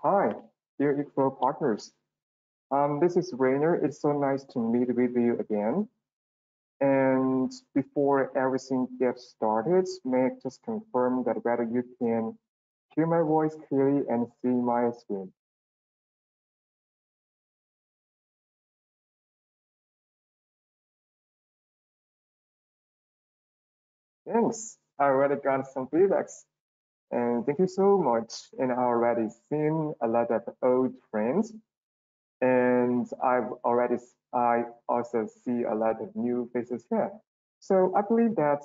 Hi, dear EcoFlow partners. This is Raynor. It's so nice to meet with you again. And before everything gets started, may I just confirm that whether you can hear my voice clearly and see my screen. Thanks. I already got some feedbacks. And thank you so much. And I already seen a lot of old friends. And I also see a lot of new faces here. So I believe that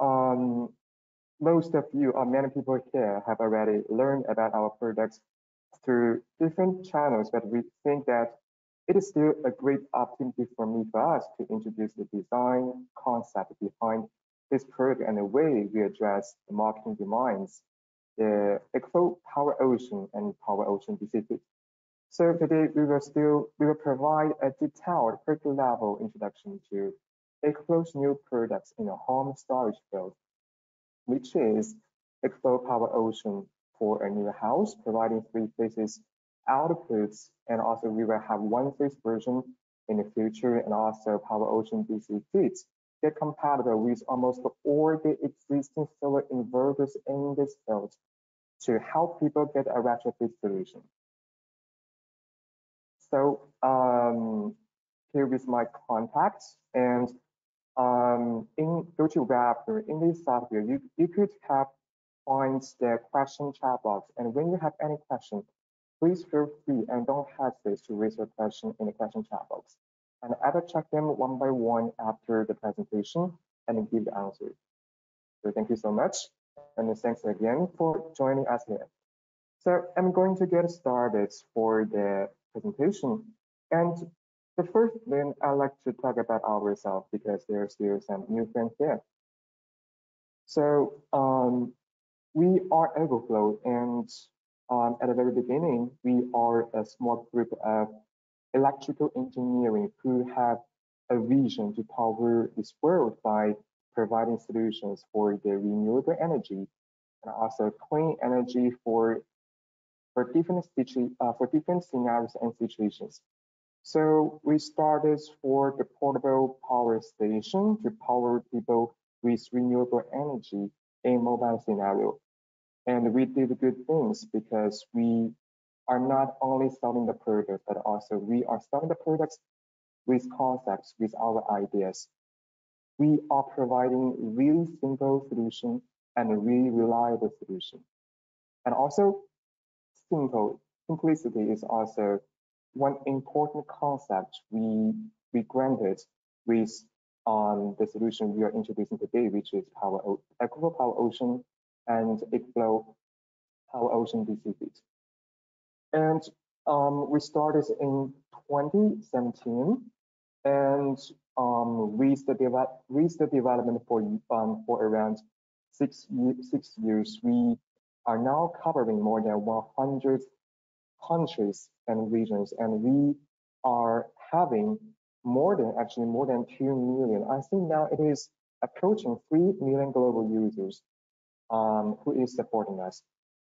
um, most of you or many people here have already learned about our products through different channels, but we think that it is still a great opportunity for us to introduce the design concept behind this product and the way we address the marketing demands, the EcoFlow PowerOcean and PowerOcean DC. So today we will provide a detailed curriculum level introduction to EcoFlow's new products in the home storage field, which is EcoFlow PowerOcean for a new house, providing three phases outputs, and also we will have one phase version in the future, and also PowerOcean DC fits get compatible with almost all the existing solar inverters in this field to help people get a retrofit solution. So here is my contacts, and in GoToWrapper, in this software, you could have find the question chat box, and when you have any question, please feel free and don't hesitate to raise your question in the question chat box, and I will check them one by one after the presentation and give the answer. So thank you so much, and thanks again for joining us here. So I'm going to get started for the presentation. And the first thing I'd like to talk about ourselves because there's still some new friends here. So we are EcoFlow, and at the very beginning, we are a small group of electrical engineering who have a vision to power this world by providing solutions for the renewable energy and also clean energy for different scenarios and situations. So we started for the portable power station to power people with renewable energy in mobile scenario. And we did good things because we are not only selling the product, but also we are selling the products with concepts, with our ideas. We are providing really simple solution and a really reliable solution. And also simplicity is also one important concept we granted with the solution we are introducing today, which is EcoFlow PowerOcean and EcoFlow PowerOcean DC Feed. And we started in 2017, and with the development for around 6 years, we are now covering more than 100 countries and regions, and we are having more than 2 million. I think now it is approaching 3 million global users who is supporting us.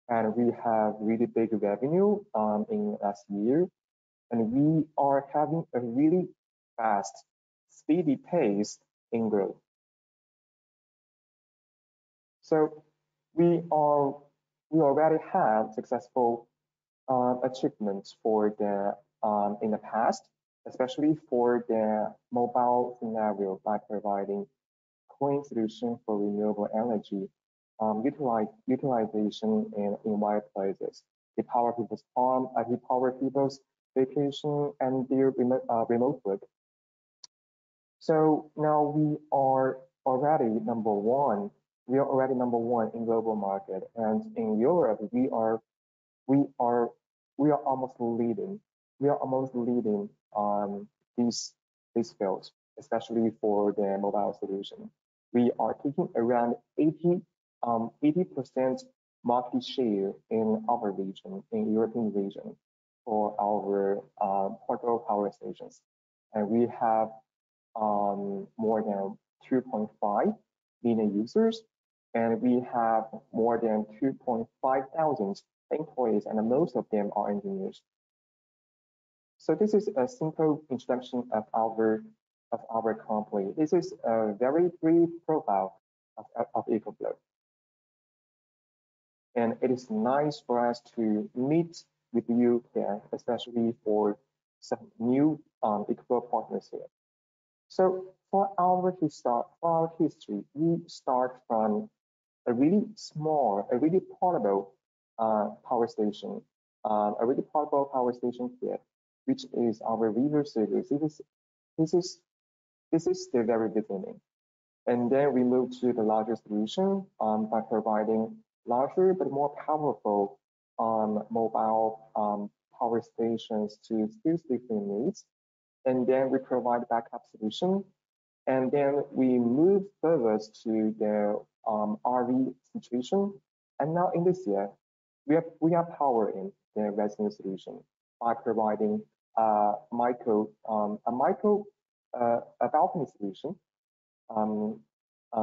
And we have really big revenue in last year, and we are having a really fast, speedy pace in growth. So we already have successful achievements for the in the past, especially for the mobile scenario by providing clean solution for renewable energy utilization in wide places. It power people's home, it power people's vacation and their remote work. So now we are already number one. We are already number one in global market, and in Europe we are almost leading. We are almost leading on these fields, especially for the mobile solution. We are taking around 80% market share in our region, in European region, for our portable power stations, and we have more than 2.5 million users, and we have more than 2.5 thousand employees, and most of them are engineers. So this is a simple introduction of our company. This is a very brief profile of EcoFlow. And it is nice for us to meet with you here, especially for some new EcoFlow partners here. So for our history, we start from a really small, a really portable power station, here, which is our river service. This is the very beginning. And then we move to the larger solution by providing larger but more powerful mobile power stations to these different needs. And then we provide backup solution. And then we move further to the RV situation. And now in this year, we are powering the resident solution by providing a balcony solution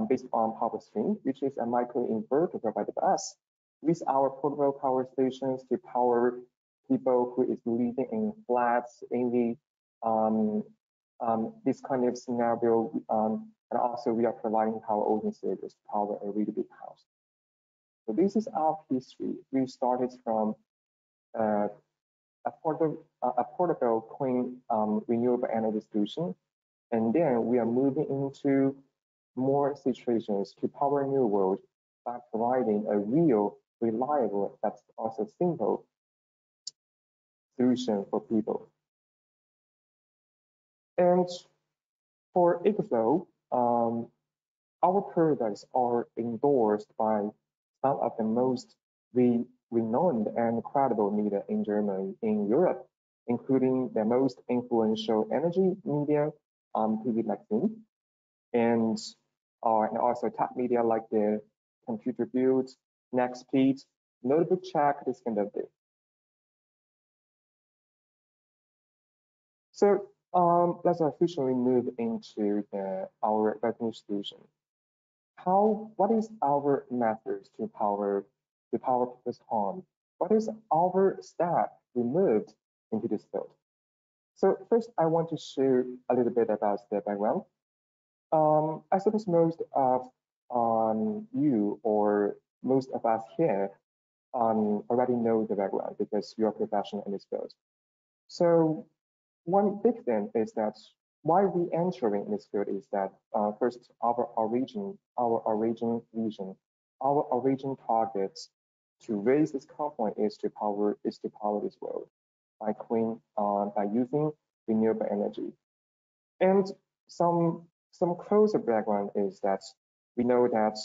based on PowerOcean, which is a micro inverter provided by us, with our portable power stations to power people who is living in flats in the this kind of scenario. And also we are providing PowerOcean service to power a really big house. So this is our history. We started from a portable clean renewable energy solution, and then we are moving into more situations to power a new world by providing a real, reliable, that's also simple solution for people. And for EcoFlow, our products are endorsed by some of the most renowned and credible media in Germany, in Europe, including the most influential energy media, TV magazine, and also top media like the Computer Build, NextSpeed, Notebook Check, this kind of thing. So let's officially move into our revenue solution. What is our methods to power people's home? What is our step we moved into this field? So first, I want to share a little bit about the background. I suppose most of you or most of us here already know the background because you are professional in this field. So one big thing is that why we entering in this field is that first our origin vision, our origin targets to raise this company is to power this world by using renewable energy. And some closer background is that we know that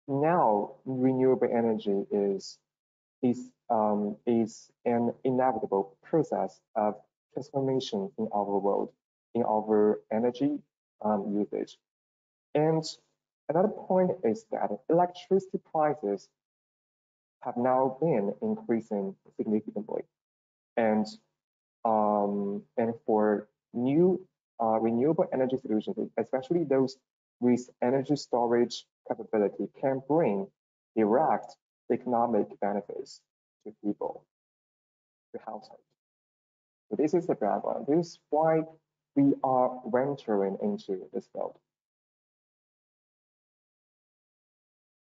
now renewable energy is an inevitable process of transformation in our world, in our energy usage. And another point is that electricity prices have now been increasing significantly. And for new renewable energy solutions, especially those with energy storage capability, can bring direct economic benefits to people, to households. So this is the background. This is why we are venturing into this field.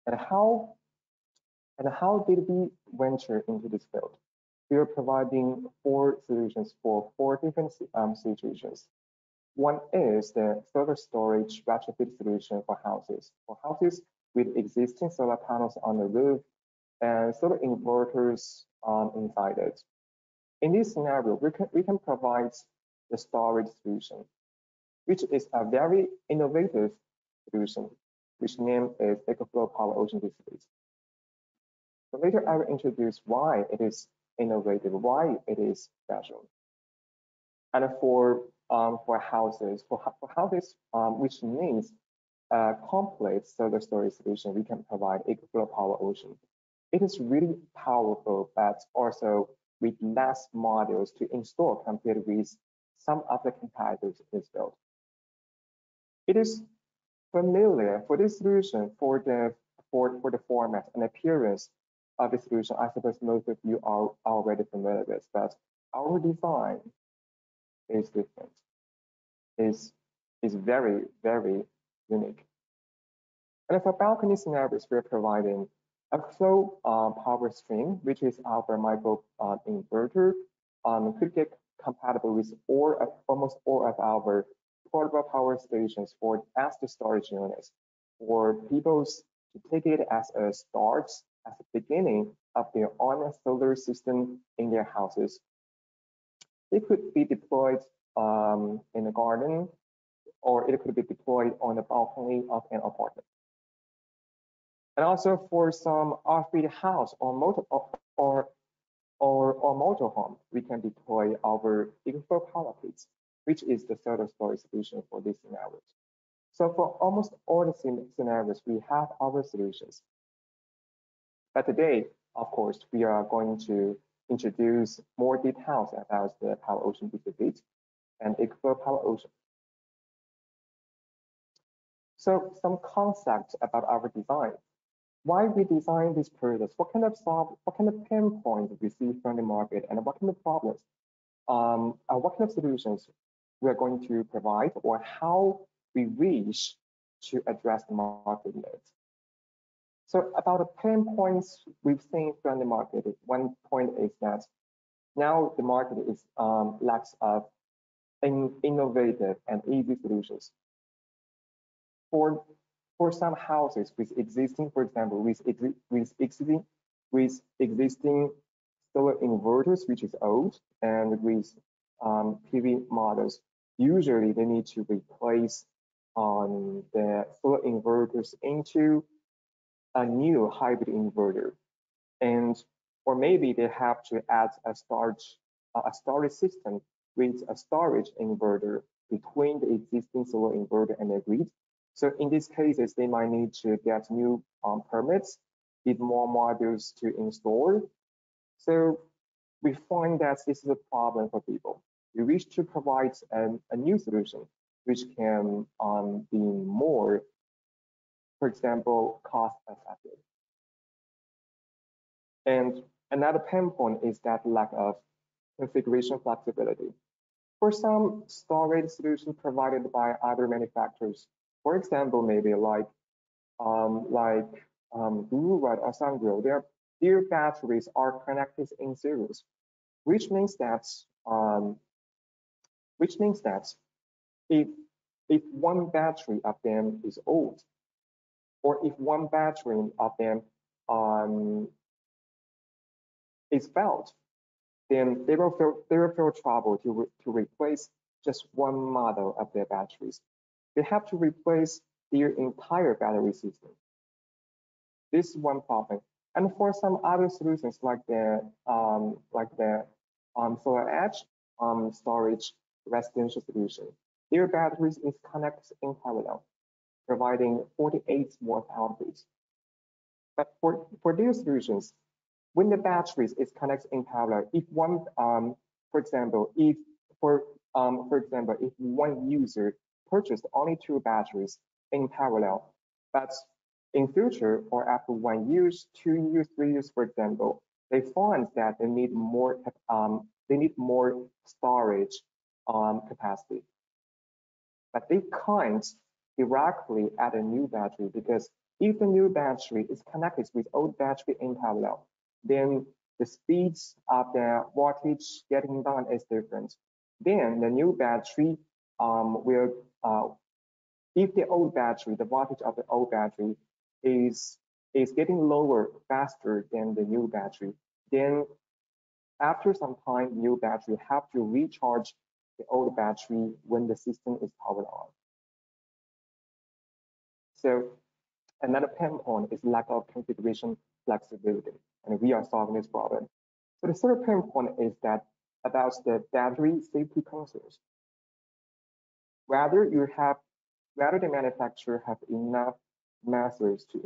And how did we venture into this field? We are providing 4 solutions for 4 different situations. One is the solar storage retrofit solution for houses. For houses with existing solar panels on the roof and solar inverters inside it. In this scenario, we can provide the storage solution, which is a very innovative solution, which name is EcoFlow PowerOcean Displays. So later I will introduce why it is innovative, why it is special. And for houses, which means a complete solar storage solution, we can provide EcoFlow PowerOcean. It is really powerful, but also with less modules to install compared with some of the competitors in this field. It is familiar for this solution for the format and appearance of the solution. I suppose most of you are already familiar with, but our design is different. Is very very unique. And for balcony scenarios, we're providing a flow power stream, which is our micro inverter, could get compatible with almost all of our portable power stations as the storage units for people to take it as a start, as the beginning of their own solar system in their houses. It could be deployed in a garden, or it could be deployed on the balcony of an apartment. And also for some off-grid house or motorhome, we can deploy our EcoFlow power grids, which is the solar storage solution for these scenarios. So for almost all the scenarios, we have our solutions. But today, of course, we are going to introduce more details about the PowerOcean DC grid and EcoFlow PowerOcean. So some concepts about our design. Why we design these products? What kind of pain points we see from the market, and what kind of problems, what kind of solutions we are going to provide, or how we wish to address the market needs. So about the pain points we've seen from the market, one point is that now the market is lacks of innovative and easy solutions. For some houses with existing, for example, with existing solar inverters, which is old, and with PV models, usually they need to replace the solar inverters into a new hybrid inverter, or maybe they have to add a storage system with a storage inverter between the existing solar inverter and the grid. So in these cases, they might need to get new permits, need more modules to install. So we find that this is a problem for people. We wish to provide a new solution which can be more, for example, cost effective. And another pain point is that lack of configuration flexibility. For some storage solutions provided by other manufacturers, for example, maybe like Google or Sungrow, their batteries are connected in series, which means that if one battery of them is old, or if one battery of them is failed, then they will feel trouble to replace just one model of their batteries. They have to replace their entire battery system. This is one problem. And for some other solutions like the Solar Edge storage residential solution, their batteries is connected in parallel, providing 48 watt output. But for their solutions, when the batteries is connected in parallel, if one, for example, if one user purchased only 2 batteries in parallel, but in future or after 1 year, 2 years, 3 years, for example, they find that they need more storage capacity, but they can't directly add a new battery, because if the new battery is connected with old battery in parallel, then the speeds of the wattage getting done is different. Then the new battery if the old battery, the wattage of the old battery is getting lower faster than the new battery, then after some time, new battery have to recharge the old battery when the system is powered on. So another pain point is lack of configuration flexibility, and we are solving this problem. So the third pain point is that about the battery safety concerns. Whether the manufacturer have enough methods to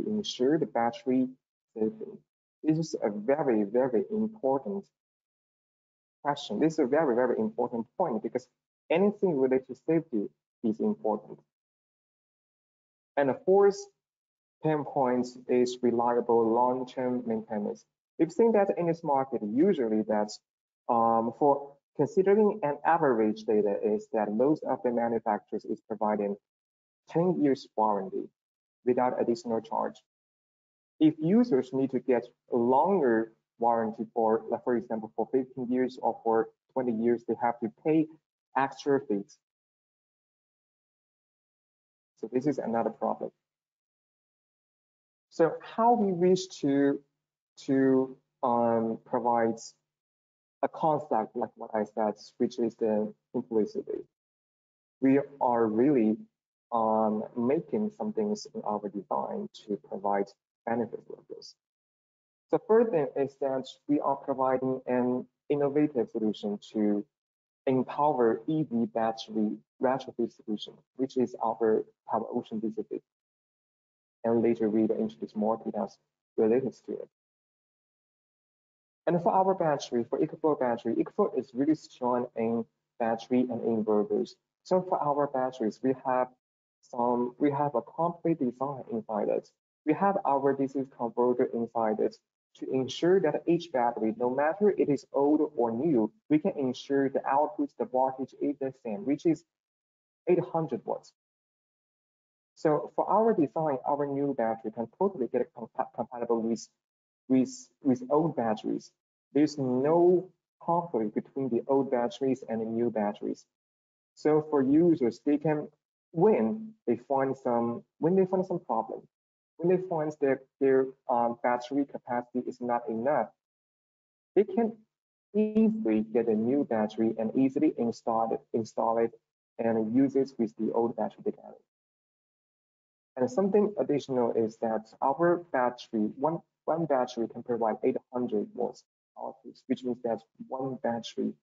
ensure the battery safety. This is a very, very important question. This is a very, very important point, because anything related to safety is important. And the fourth pain point is reliable long-term maintenance. We've seen that in this market, usually that's for considering an average data is that most of the manufacturers is providing 10 years warranty without additional charge. If users need to get a longer warranty for, like for example, for 15 years or for 20 years, they have to pay extra fees. So this is another problem. So how we wish to provide a concept like what I said, which is the simplicity. We are really making some things in our design to provide benefits like this. The third thing is that we are providing an innovative solution to empower EV battery retrofit solution, which is our PowerOcean DCP. And later we will introduce more details related to it. And for our battery, for EcoFlow battery, EcoFlow is really strong in battery and inverters. So for our batteries, we have a complete design inside it. We have our DC converter inside it to ensure that each battery, no matter it is old or new, we can ensure the output, the voltage is the same, which is 800 watts. So for our design, our new battery can totally get compatible with old batteries. There's no conflict between the old batteries and the new batteries. So for users, they can, when they find some problem, when they find that their battery capacity is not enough, they can easily get a new battery and easily install it and use it with the old battery together. And something additional is that our battery, one battery can provide 800 watts output, which means that one battery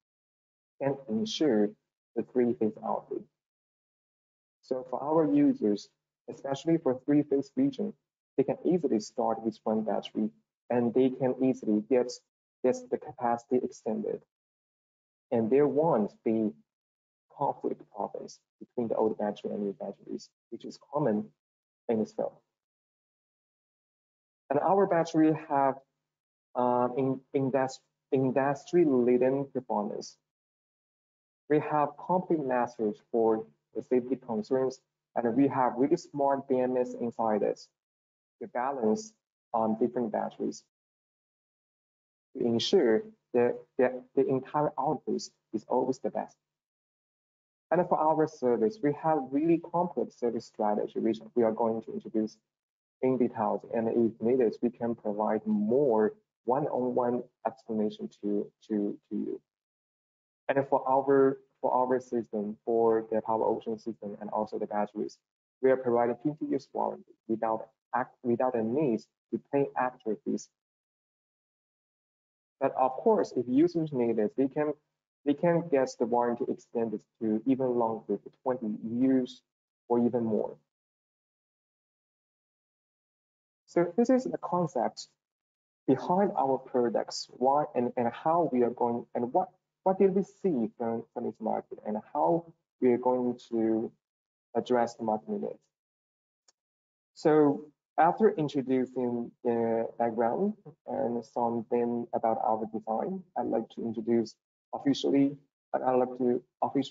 can ensure the three-phase output. So for our users, especially for three-phase region, they can easily start with one battery and they can easily get the capacity extended. And there won't be conflict problems between the old battery and new batteries, which is common in this field. And our battery have industry-leading performance. We have complete message for the safety concerns, and we have really smart BMS inside it to balance different batteries to ensure that the entire output is always the best. And for our service, we have really complex service strategy, which we are going to introduce in details. And if needed, we can provide more one-on-one explanation to you. And for our system, for the PowerOcean system and also the batteries, we are providing 50 years warranty without a need to pay extra fees. But of course, if users need it, they can get the warranty extended to even longer, to 20 years or even more. So this is the concept behind our products, why and how we are going, and what did we see from this market, and how we are going to address the market needs. So after introducing the background and something about our design, I'd like to officially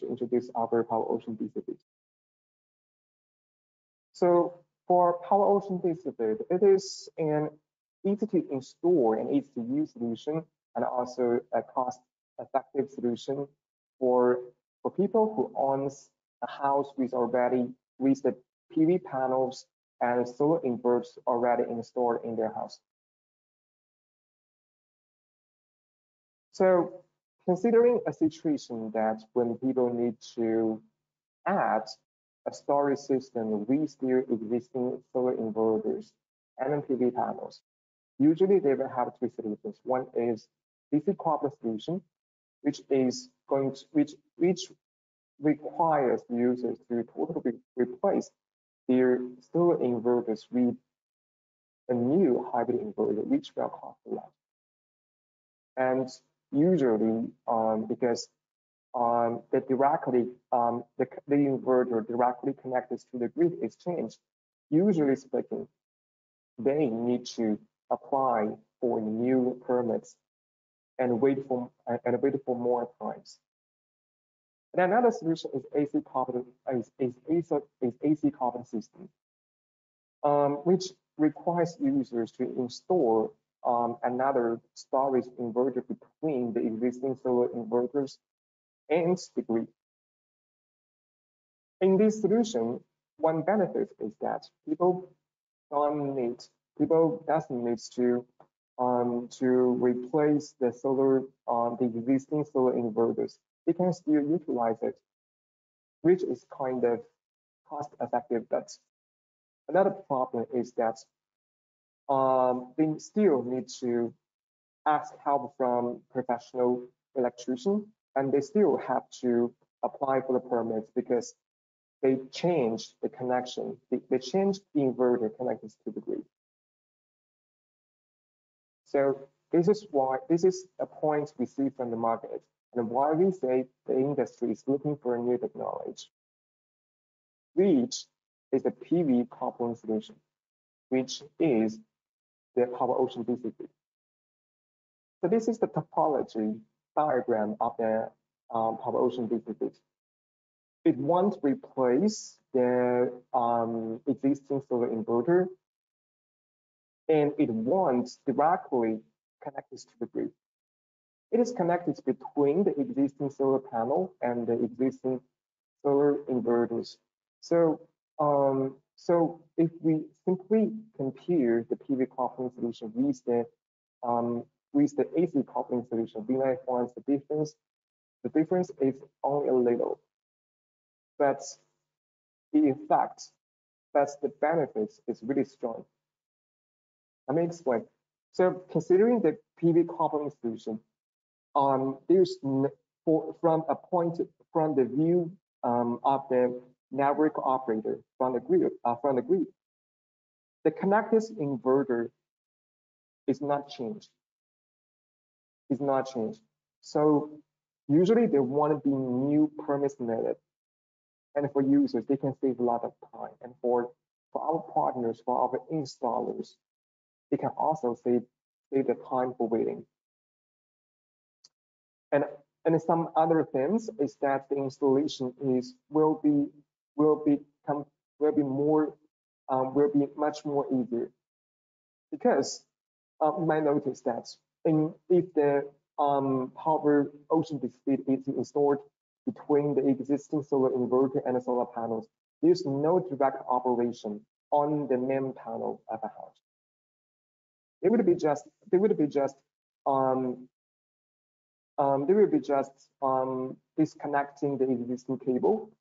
introduce our PowerOcean DCP. So for PowerOcean DCP, it is an easy to install and easy to use solution, and also a cost-effective solution for people who owns a house with the PV panels and solar inverters already installed in their house. So considering a situation that when people need to add a storage system with their existing solar inverters and PV panels, usually they will have three solutions. One is DC coupler solution, which requires the users to totally replace their solar inverters with a new hybrid inverter, which will cost a lot. And usually, because the inverter directly connected to the grid is changed, usually speaking, they need to apply for new permits and wait for more times. And another solution is AC carbon system, which requires users to install another storage inverter between the existing solar inverters and the grid. In this solution, one benefit is that people doesn't need to replace the existing solar inverters. They can still utilize it, which is kind of cost effective. But another problem is that they still need to ask help from professional electrician, and they still have to apply for the permits because they changed the connection. They changed the inverter connections to the grid. So this is a point we see from the market and why we say the industry is looking for a new technology, which is the PV coupling solution, which is the PowerOcean DC grid. So this is the topology diagram of the PowerOcean DC grid. It won't replace the existing solar inverter, and it won't directly connect this to the grid. It is connected between the existing solar panel and the existing solar inverters. So, so if we simply compare the PV coupling solution with the AC coupling solution, we might find the difference. The difference is only a little, but the effect, that's the benefits is really strong. Let me explain. So considering the PV coupling solution, there's from the view of the network operator from the grid, the connected inverter is not changed. It's not changed. So usually there won't be new permits needed, and for users they can save a lot of time, and for our partners, for our installers, they can also save the time for waiting. And some other things is that the installation will be much more easier, because you might notice that if the PowerOcean DC is installed between the existing solar inverter and the solar panels, there's no direct operation on the main panel of the house. They would be just disconnecting the existing cable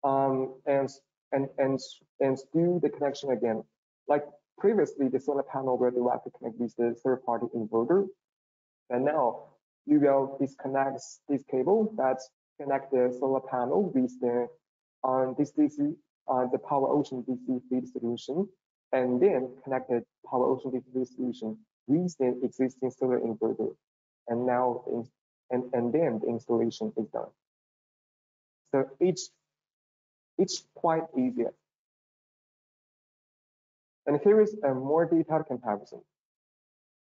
and do the connection again. Like previously, the solar panel will directly connect with the third-party inverter, and now you will disconnect this cable that connect the solar panel with the the PowerOcean DC feed solution, and then connect the PowerOcean DC feed solution with the existing solar inverter, and now and then the installation is done. So it's quite easier. And here is a more detailed comparison.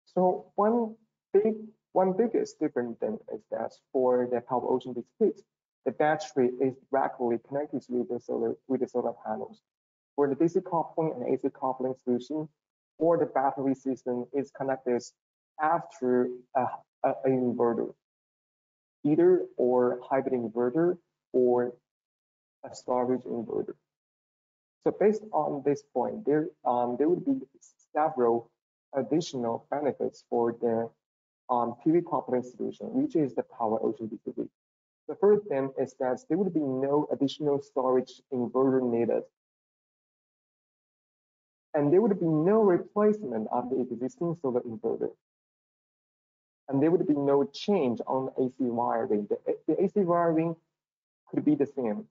So one biggest difference then is that for the PowerOcean DC, the battery is directly connected with the solar panels. For the DC coupling and AC coupling solution, or the battery system is connected after an inverter, either or hybrid inverter or a storage inverter. So based on this point, there would be several additional benefits for the PV coupling solution, which is the PowerOcean DC. The first thing is that there would be no additional storage inverter needed, and there would be no replacement of the existing solar inverter, and there would be no change on the AC wiring. The AC wiring could be the same,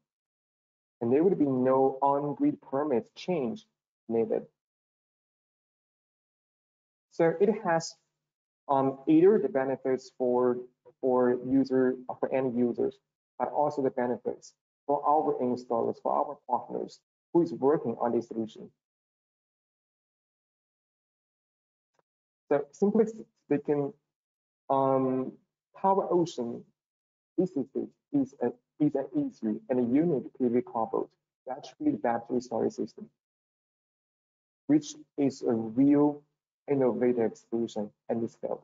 and there would be no on-grid permits change needed. So it has either the benefits for end users, but also the benefits for our installers, for our partners who is working on this solution. So simply speaking, PowerOcean is an easy and a unique PV coupled battery storage system, which is a real innovative solution in this field.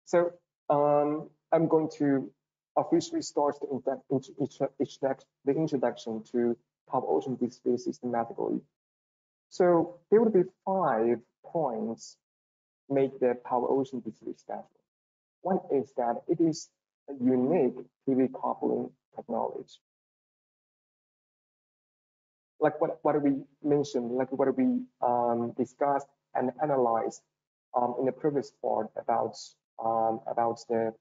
So I'm going to officially start the introduction to PowerOcean display systematically. So there will be 5 points make the PowerOcean display special. One is that it is a unique PV coupling technology. Like what we mentioned, like what we discussed and analyzed in the previous part about the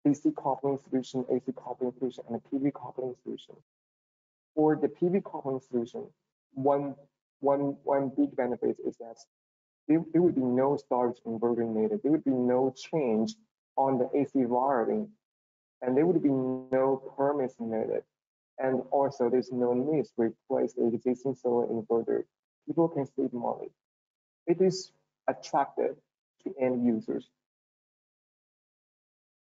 DC coupling solution, AC coupling solution, and the PV coupling solution. For the PV coupling solution, one big benefit is that there would be no storage inverter needed. There would be no change on the AC wiring, and there would be no permits needed. And also, there's no need to replace the existing solar inverter. People can save money. It is attractive to end users.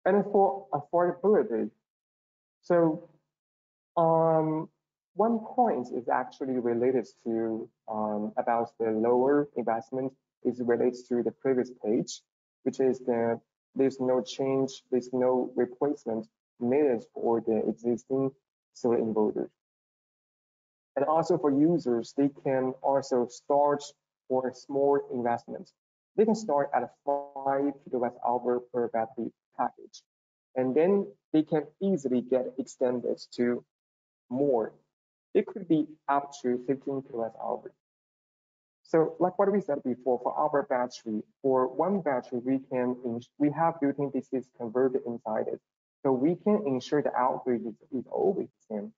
And for affordability, so one point is actually related to about the lower investment is related to the previous page, which is there's no change, there's no replacement needed for the existing solar inverters. And also for users, they can also start for a small investment. They can start at a 5 kWh per battery package, and then they can easily get extended to more. It could be up to 15 kWh. So like what we said before, for our battery, for one battery, we have built-in DC converter inside it. So we can ensure the output is always the same.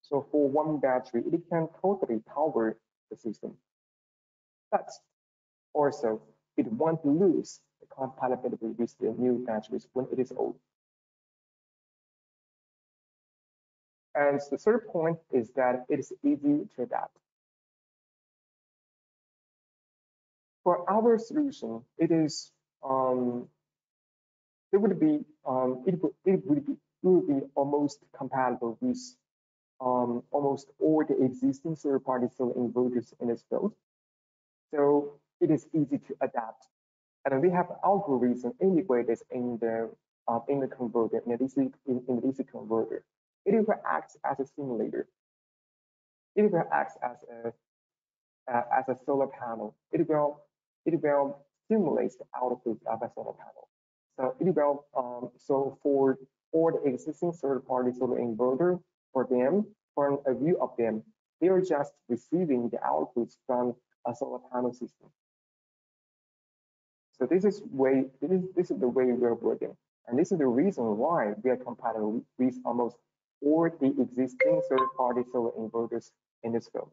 So for one battery, it can totally power the system. But also, it won't lose the compatibility with the new batteries when it is old. And the third point is that it is easy to adapt. For our solution, it is it would be almost compatible with almost all the existing third-party solar inverters in this field. So it is easy to adapt, and we have algorithm integrated in the converter, in the DC converter. It will act as a simulator. It will act as a solar panel. It will simulate the output of a solar panel. So it will so for all the existing third-party solar inverter, for a view of them, they are just receiving the outputs from a solar panel system. So this is the way we are working, and this is the reason why we are compatible with almost all the existing third-party solar inverters in this field.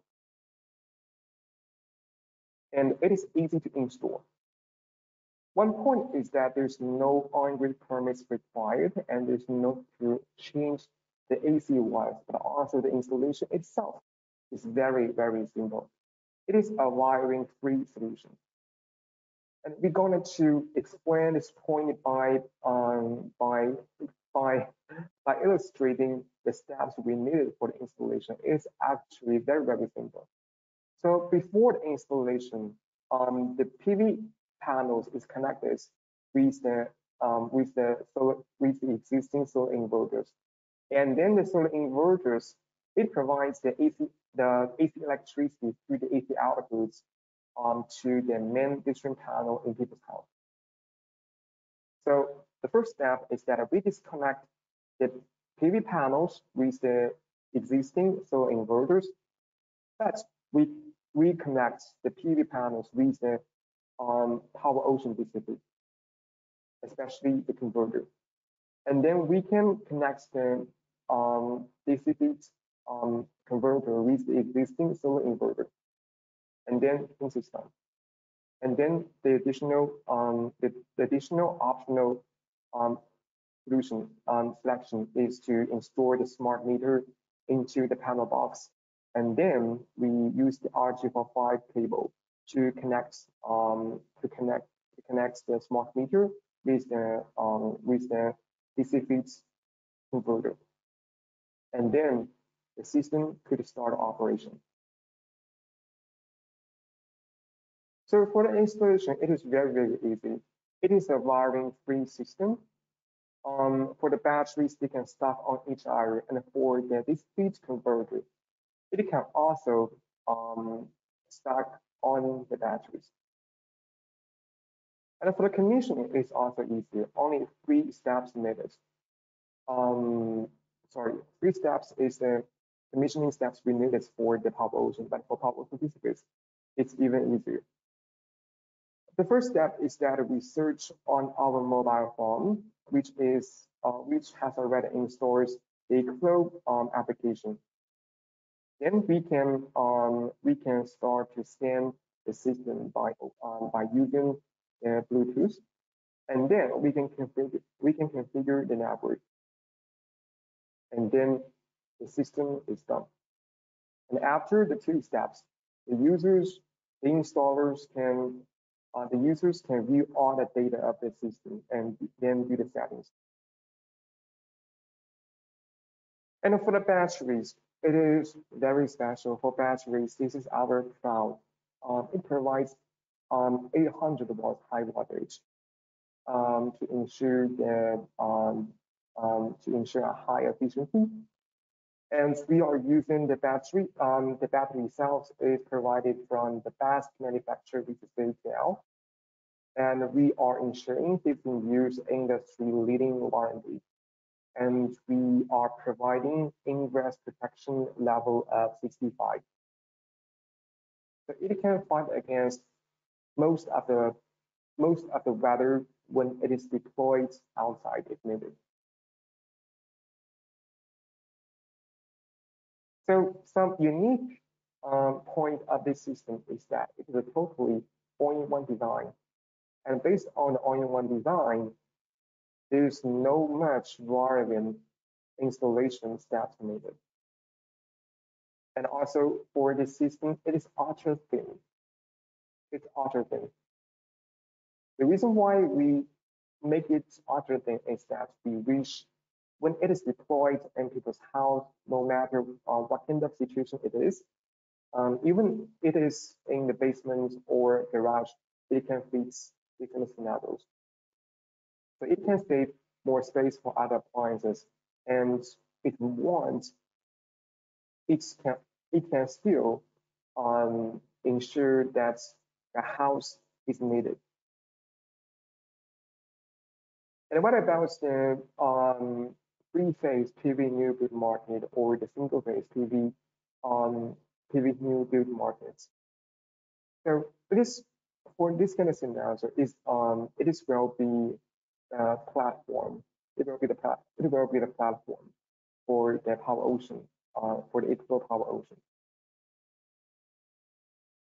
And it is easy to install. One point is that there's no on-grid permits required, and there's no to change the AC wires, but also the installation itself is very, very simple. It is a wiring-free solution. And we're going to explain this point by illustrating the steps we needed for the installation. It's actually very, very simple. So before the installation, the PV panels is connected with the existing solar inverters, and then the solar inverters, it provides the AC electricity through the AC outputs to the main distribution panel in people's house. So the first step is that we disconnect the PV panels with the existing solar inverters, but we reconnect the PV panels with the PowerOcean DC, especially the converter. And then we can connect the DC converter with the existing solar inverter. And then this is done. And then the additional optional solution selection is to install the smart meter into the panel box. And then we use the RJ45 cable to connect the smart meter with the DC feeds converter, and then the system could start operation. So for the installation, it is very easy. It is a wiring-free system. For the batteries, they can stack on each other, and for the DC feed converter, it can also stack on the batteries. And for the commissioning, it's also easier. Only 3 steps needed. Sorry, 3 steps is the commissioning steps we needed for the PowerOcean, but for PowerOcean certificates, it's even easier. The first step is that we search on our mobile phone, which has already installed the EcoFlow application. Then we can start to scan the system by using Bluetooth, and then we can configure the network, and then the system is done. And after the 2 steps, the installers can view all the data of the system and then do the settings. And for the batteries, it is very special. For batteries, this is our cloud. It provides 800 watts high voltage to ensure a high efficiency. And we are using the battery. The battery itself is provided from the best manufacturer, which is ATL. And we are ensuring this can use industry-leading warranty. And we are providing ingress protection level of 65. So it can fight against most of the weather when it is deployed outside if needed. So some unique point of this system is that it is a totally all-in-one design. And based on the all-in-one design, there's no much wiring installation steps needed. And also for this system, it is ultra thin. It's ultra thin. The reason why we make it ultra thin is that we wish when it is deployed in people's house, no matter what kind of situation it is, even it is in the basement or garage, it can fit different scenarios. So it can save more space for other appliances, and it can still ensure that the house is needed. And what about the 3-phase PV new build market or the single-phase PV new build markets? So for this kind of scenario, it will be a platform. It will be the platform for the PowerOcean, for the EcoFlow PowerOcean.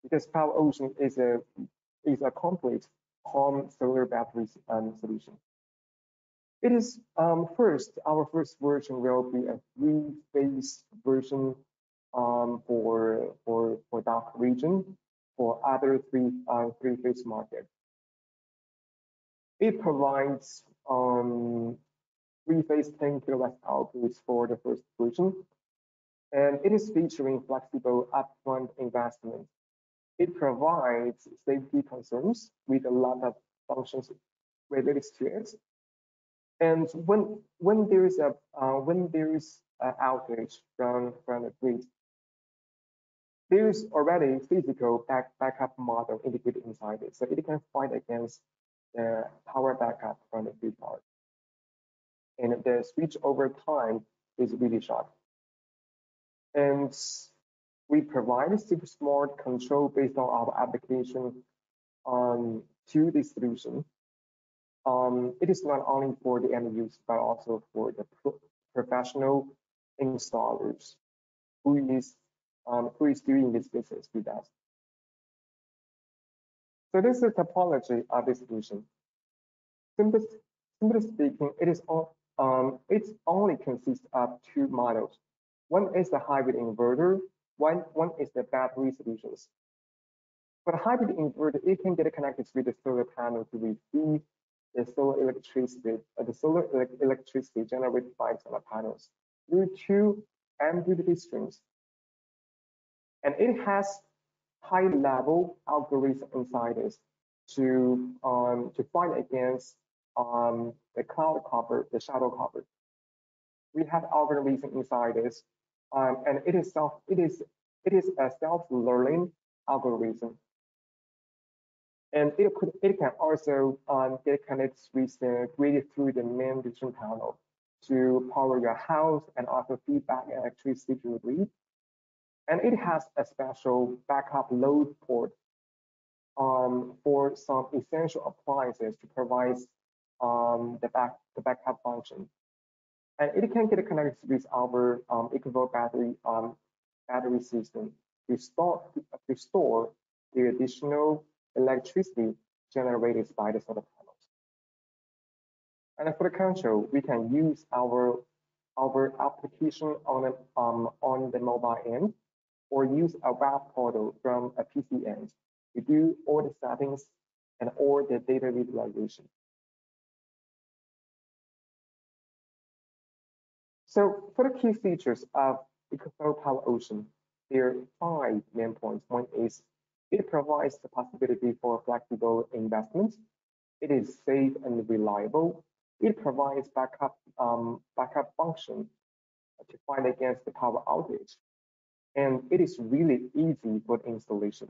Because PowerOcean is a complete home solar battery solution. It is our first version will be a 3-phase version for DACH region for other 3-phase market. It provides 3-phase 10 kilowatt outputs for the first version, and it is featuring flexible upfront investment. It provides safety concerns with a lot of functions related to it. And when there is an outage from the grid, there is already physical backup model integrated inside it, so it can fight against the power backup from the grid power. And the switch over time is really short. And we provide super smart control based on our application to this solution. It is not only for the end use, but also for the professional installers who is doing this business with us. So this is the topology of this solution. Simply speaking, it only consists of 2 models. One is the hybrid inverter, one is the battery solutions. For the hybrid inverter, it can get connected with the solar panel to receive the solar electricity generated by solar panels through two MPPT streams. And it has high-level algorithm inside it to fight against the cloud cover, the shadow cover. We have algorithms inside this, and it is a self-learning algorithm, and it can also get connected with the grid through the main distribution panel to power your house and also feedback electricity to the grid. And it has a special backup load port for some essential appliances to provide the backup function. And it can get connected with our EcoFlow battery system to store the additional electricity generated by the solar panels. And for the control, we can use our application on the mobile end, or use a web portal from a PC end to do all the settings and all the data visualization. So for the key features of EcoFlow PowerOcean, there are 5 main points. One is it provides the possibility for flexible investment. It is safe and reliable. It provides backup function to fight against the power outage. And it is really easy for installation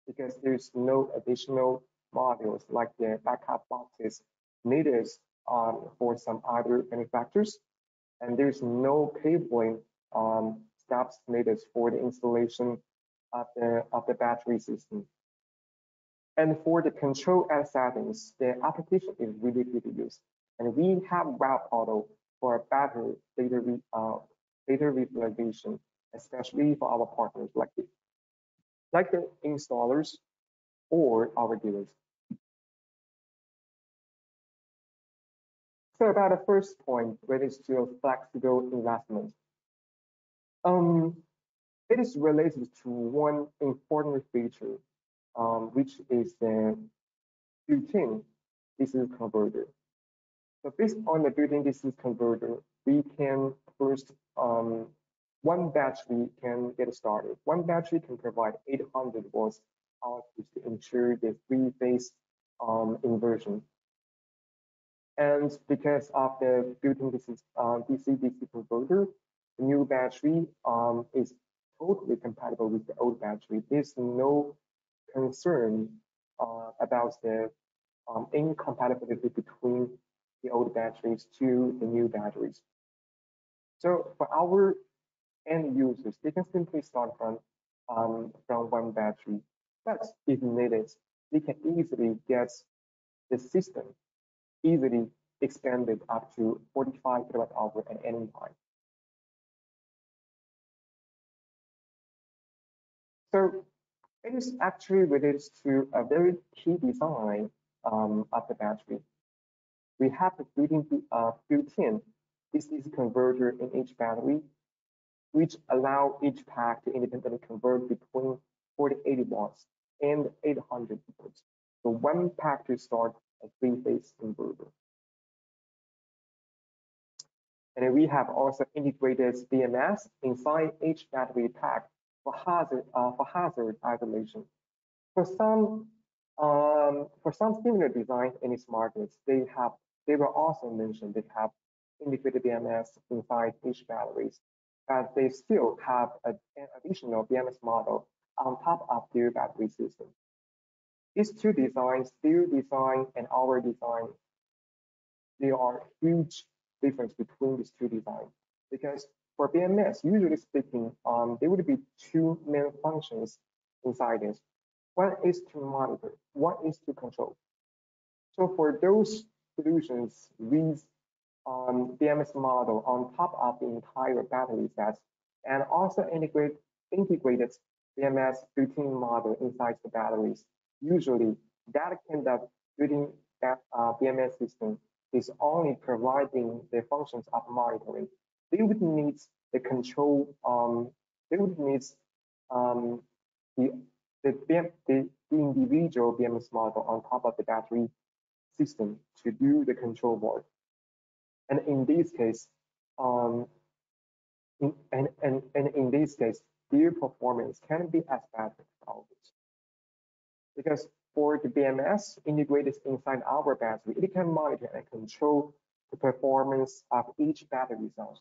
because there's no additional modules like the backup boxes needed for some other manufacturers. And there's no cabling steps needed for the installation of the battery system. And for the control and settings, the application is really easy to use. And we have web portal for battery data visualization, especially for our partners like the installers or our dealers. So about the first point, related to flexible investment. It is related to one important feature, which is the built-in DC converter. So based on the built-in DC converter, we can first, one battery can get started. One battery can provide 800 watts output to ensure the three-phase inversion. And because of the built-in DC-DC converter, the new battery is totally compatible with the old battery. There's no concern about the incompatibility between the old batteries to the new batteries. So for our end users, they can simply start from one battery, but if needed, they can easily get the system easily expanded up to 45 kWh at any time. So it is actually related to a very key design of the battery. We have the built-in DC converter in each battery, which allow each pack to independently convert between 4080 watts and 800 volts. So one pack to start a three-phase inverter. And we have also integrated BMS inside each battery pack for hazard isolation. For some similar designs in its markets, they were also mentioned they have integrated BMS inside each batteries, but they still have an additional BMS model on top of their battery system. These two designs, their design and our design, there are huge difference between these two designs, because for BMS, usually speaking, there would be two main functions inside this. One is to monitor, one is to control. So for those solutions with BMS model on top of the entire battery set, and also integrated BMS built-in model inside the batteries, usually that kind of built-in BMS system is only providing the functions of monitoring. They would need the control. They would need the the individual BMS model on top of the battery system to do the control board. And in this case, in this case, their performance can be as bad as ours. Because for the BMS integrated inside our battery, it can monitor and control the performance of each battery cell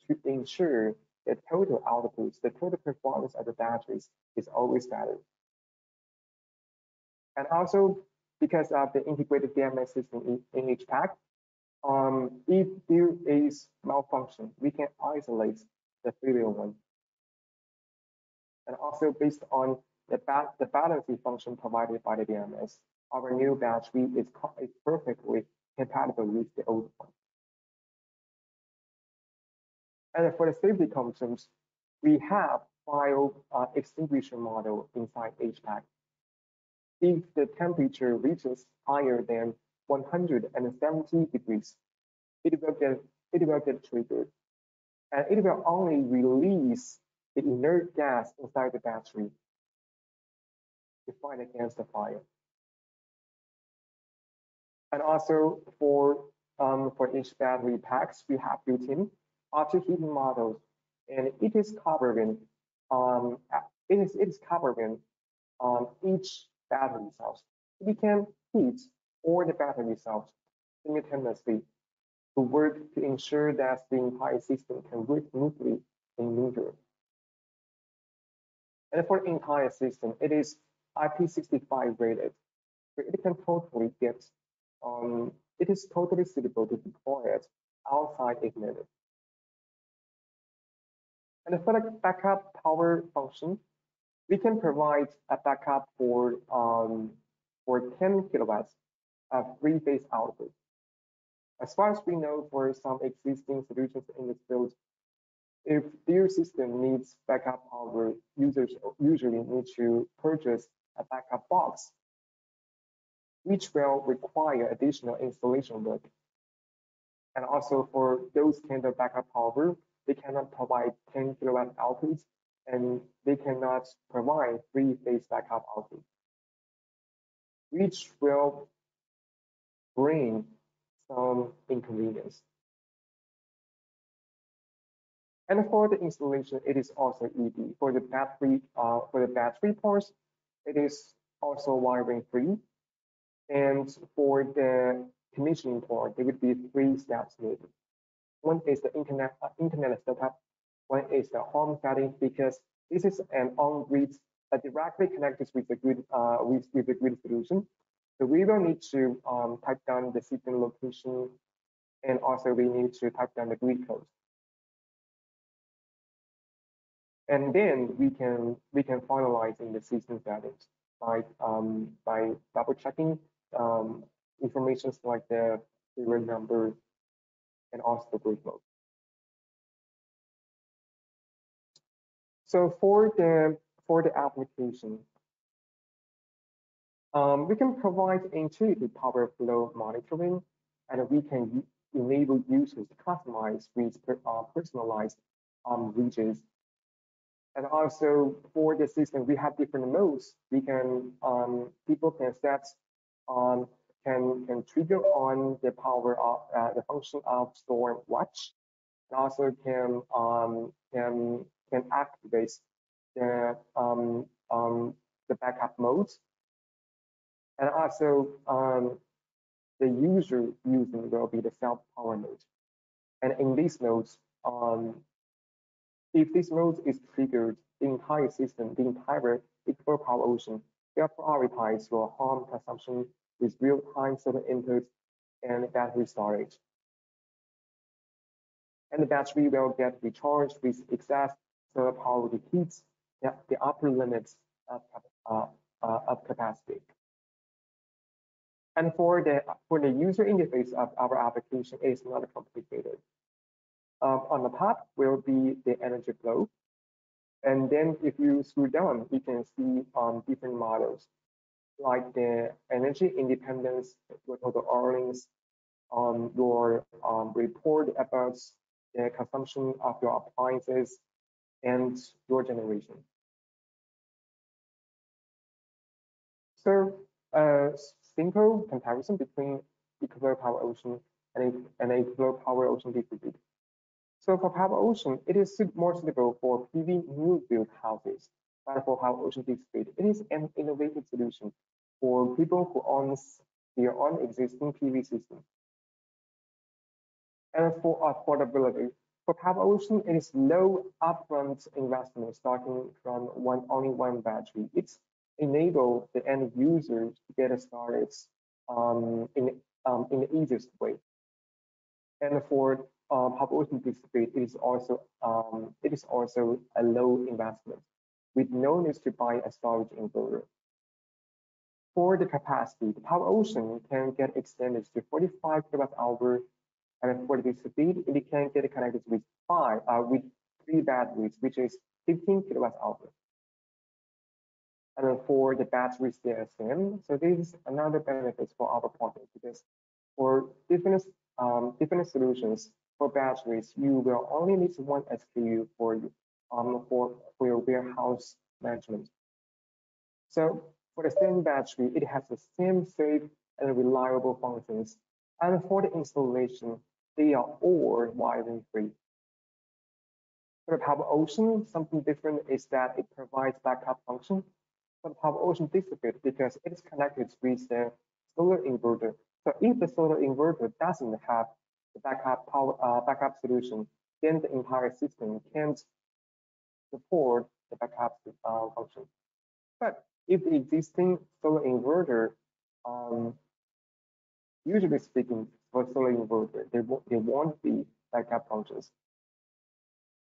to ensure the total output, the total performance of the batteries is always better. And also, because of the integrated BMS system in each pack, if there is malfunction, we can isolate the failure one. And also based on the balancing function provided by the BMS, our new battery is perfectly compatible with the old one. And for the safety concerns, we have fire extinguisher model inside each pack. If the temperature reaches higher than 170 degrees, it will get triggered, and it will only release the inert gas inside the battery to fight against the fire. And also for each battery packs, we have built-in auto heating models, and it is covering each battery cells. We can heat all the battery cells simultaneously to work to ensure that the entire system can work smoothly in neutral. And for the entire system, it is IP65 rated, so it can totally get it is totally suitable to deploy it outside if needed. And for the backup power function, we can provide a backup for 10 kilowatts of three-phase output. As far as we know, for some existing solutions in this field, if their system needs backup power, users usually need to purchase a backup box, which will require additional installation work. And also for those kind of backup power, they cannot provide 10 kilowatt output, and they cannot provide three-phase backup output, which will bring some inconvenience. And for the installation, it is also easy. For the battery ports, it is also wiring free. And for the commissioning port, there would be 3 steps needed. One is the internet setup. One is the home setting, because this is an on-grid that directly connected with the grid with the grid solution. So we will need to type down the system location, and also we need to type down the grid code. And then we can finalize in the system settings by double checking information like the serial number and also the grid mode. So for the application, we can provide intuitive power flow monitoring, and we can enable users to customize with personalized regions. And also for the system, we have different modes. We can people can set can trigger on the power of the function of storm watch, and also can activate the backup modes, and also the user using will be the self power mode. And in these modes, if this mode is triggered, the entire system, the entire EcoFlow PowerOcean will prioritize your home consumption with real-time solar input and battery storage. And the battery will get recharged with excess solar power to heat the upper limits of capacity. And for the user interface of our application, it is not complicated. On the top will be the energy flow. And then if you scroll down, you can see different models like the energy independence, your total earnings, your report about the consumption of your appliances, and your generation. So a simple comparison between EcoFlow PowerOcean and EcoFlow PowerOcean distributed. So for PowerOcean, it is more suitable for PV new build houses. But for PowerOcean distributed, it is an innovative solution for people who own their own existing PV system. And for affordability, for PowerOcean, it is low upfront investment starting from only one battery. It's enable the end user to get started in the easiest way. And for PowerOcean display, it is also a low investment with no need to buy a storage inverter. For the capacity, the PowerOcean can get extended to 45 kilowatt hour, and for the speed, it can get connected with with 3 batteries, which is 15 kilowatt hour. And then for the batteries, they are same. So this is another benefit for our partners because for different solutions for batteries, you will only need one SKU for your warehouse management. So for the same battery, it has the same safe and reliable functions. And for the installation, they are all wiring free. For the PowerOcean, something different is that it provides backup function for the PowerOcean distributed because it is connected with the solar inverter. So if the solar inverter doesn't have the backup solution, then the entire system can't support the backup function. But if the existing solar inverter, usually speaking, for solar inverter, there won't be backup functions.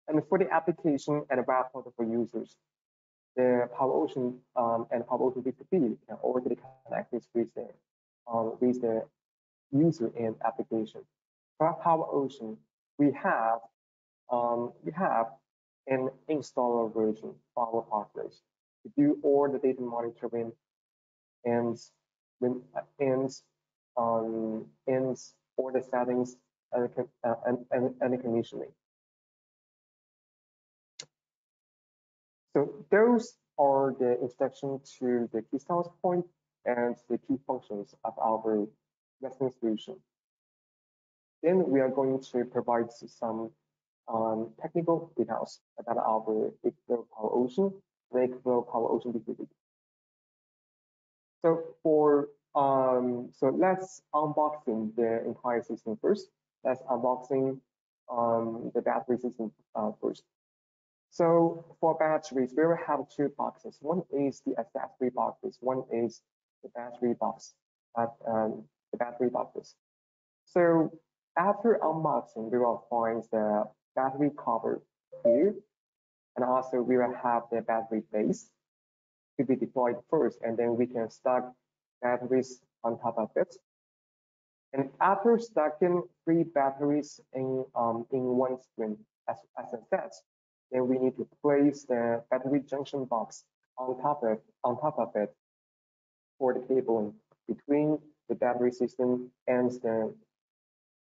And for the application and web portal for users, the PowerOcean and PowerOcean B2B can already connect this with the user and application. For PowerOcean, we have an installer version for our partners to do all the data monitoring and all the settings and the commissioning. So those are the introduction to the key sales point and the key functions of our investment solution. Then we are going to provide some technical details about our EcoFlow PowerOcean and EcoFlow PowerOcean B2B. So let's unboxing the entire system first. Let's unboxing the battery system first. So for batteries, we will have 2 boxes. One is the accessory boxes. One is the battery box. The battery boxes. So after unboxing, we will find the battery cover here, and also we will have the battery base to be deployed first, and then we can stack batteries on top of it. And after stacking 3 batteries in one string as a set, then we need to place the battery junction box on top of it for the cabling between the battery system and the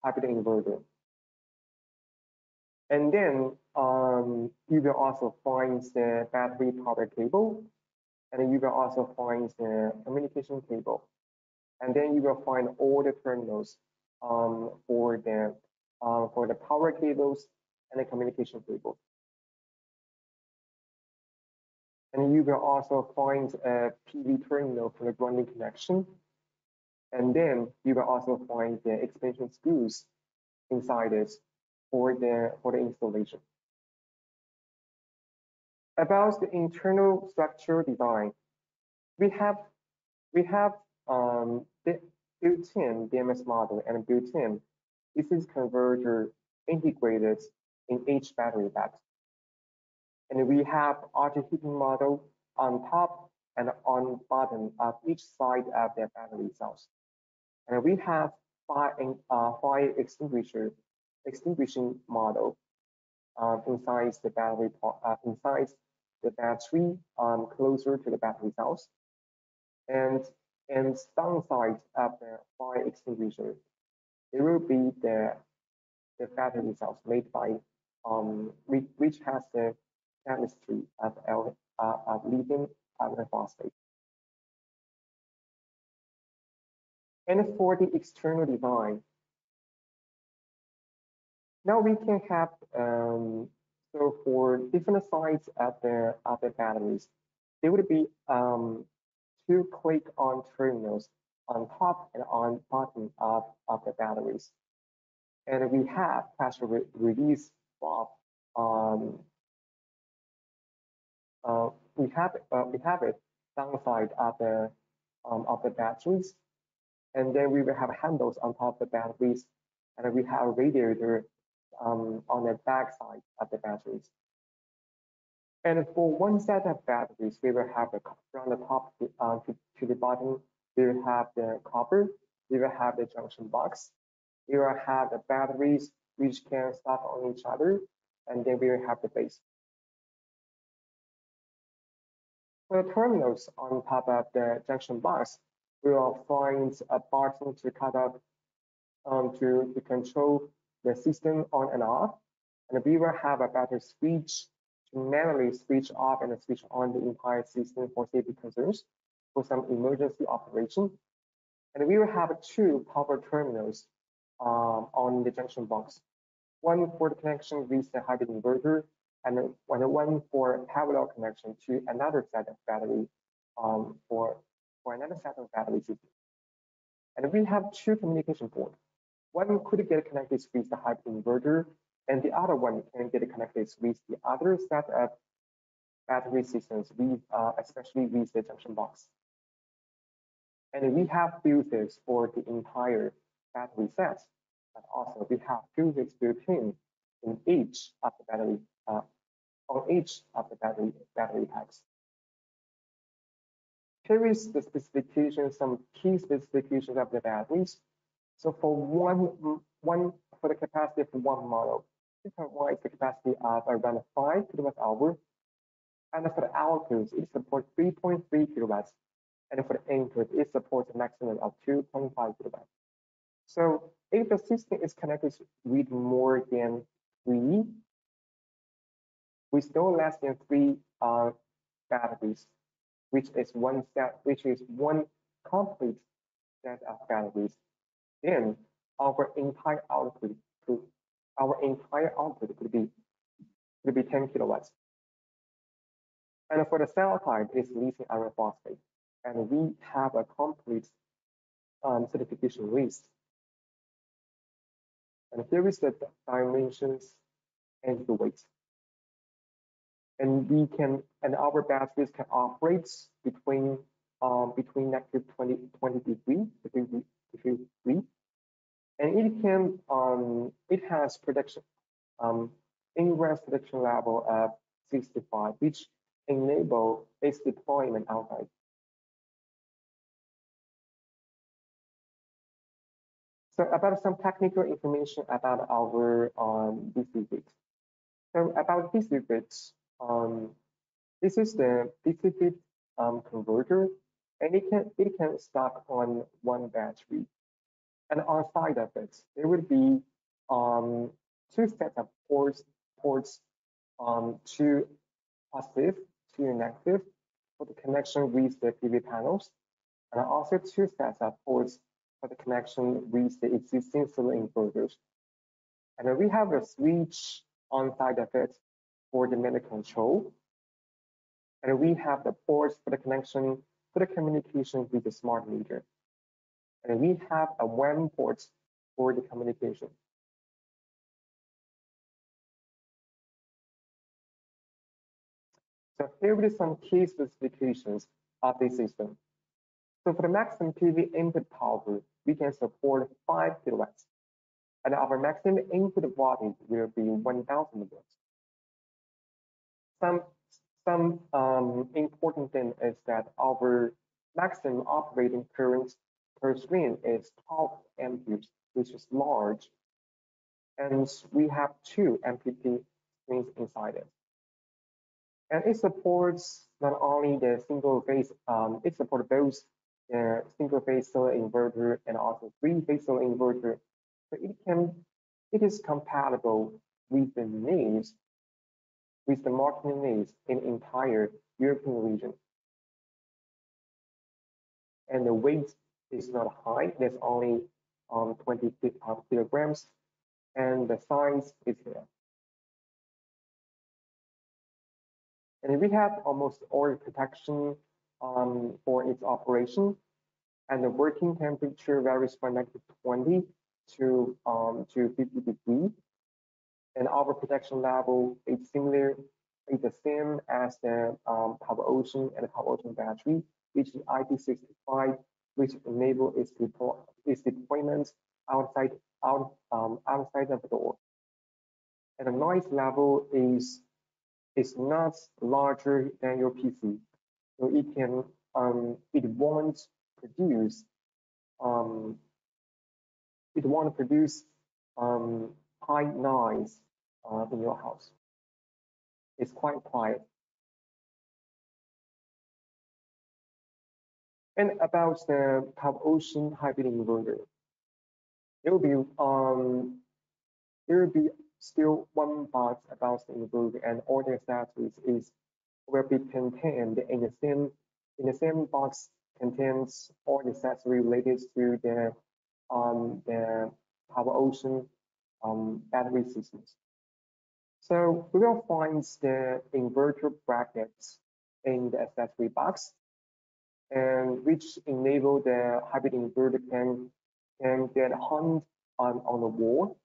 hybrid inverter. And then you will also find the battery power cable, and you will also find the communication cable. And then you will find all the terminals for the power cables and the communication cable. And you will also find a PV terminal for the grounding connection. And then you will also find the expansion screws inside it for the installation. About the internal structure design, we have the built-in BMS model and built-in DC converter integrated in each battery pack. And we have auto heating model on top and on bottom of each side of the battery cells. And we have fire extinguishing model inside the battery closer to the battery cells. And downside of the fire extinguisher, it will be the battery cells made by which has the chemistry of lithium iron phosphate. And for the external design, now we can have so for different sides of the batteries, there would be two click-on terminals on top and on bottom of the batteries. And we have pressure release valve. Um, we have it downside of the batteries, and then we will have handles on top of the batteries, and we have a radiator on the back side of the batteries. And for one set of batteries, we will have from the top to the bottom, we will have the copper, we will have the junction box, we will have the batteries which can stop on each other, and then we will have the base. For the terminals on top of the junction box, we will find a button to cut up to control the system on and off, and we will have a battery switch to manually switch off and switch on the entire system for safety concerns for some emergency operation. And we will have two power terminals on the junction box. One for the connection with the hybrid inverter, and one for parallel connection to another set of battery for another set of battery system. And we have two communication ports. One could get connected with the hybrid inverter, and the other one can get connected with the other set of battery systems, especially with the junction box. And we have filters for the entire battery set, but also we have filters built in each of the battery on each of the battery packs. Here is the specifications, some key specifications of the batteries. So for for the capacity of one model, it provides the capacity of around 5 kWh, and for the output, it supports 3.3 kilowatts, and for the input, it supports a maximum of 2.5 kilowatts. So if the system is connected with more than three, with no less than three batteries, which is one complete set of batteries, then our entire output could be 10 kilowatts. And for the cell type, it's lithium iron phosphate, and we have a complete certification list. And here is the dimensions and the weight. And our batteries can operate between negative 20 degree, and it has production ingress production level of 65, which enable its deployment outside. So about some technical information about our DC grid. So about DC grids, this is the DC grid converter, and it can stock on one battery. And on side of it, there would be two sets of ports, two positive, two negative for the connection with the PV panels, and also two sets of ports for the connection with the existing solar inverters. And then we have a switch on side of it for the manual control. And we have the ports for the connection, for the communication with the smart meter. And we have a WAN port for the communication. So here are some key specifications of this system. So for the maximum PV input power, we can support 5 kilowatts, and our maximum input voltage will be 1,000 volts. Some important thing is that our maximum operating current per screen is 12 amperes, which is large, and we have two MPP screens inside it. And it supports not only the single phase, it supports both the single phase solar inverter and also three-phase solar inverter. So it is compatible with the needs, with the marketing needs in the entire European region. And the weight is not high. It's only 20 kilograms, and the size is here. And we have almost all protection for its operation, and the working temperature varies from -20 to 50 degrees. And our protection level is similar, is the same as the PowerOcean and the PowerOcean battery, which is IP65, which enable its deployment outside of the door. And the noise level is not larger than your PC, so it won't produce high noise in your house. It's quite quiet. And about the PowerOcean hybrid inverter, there will be still one box about the inverter, and all the accessories will be contained in the same box. Contains all the accessories related to the PowerOcean battery systems. So we will find the inverter brackets in the accessory box, and which enable the hybrid inverter can get hung on the wall.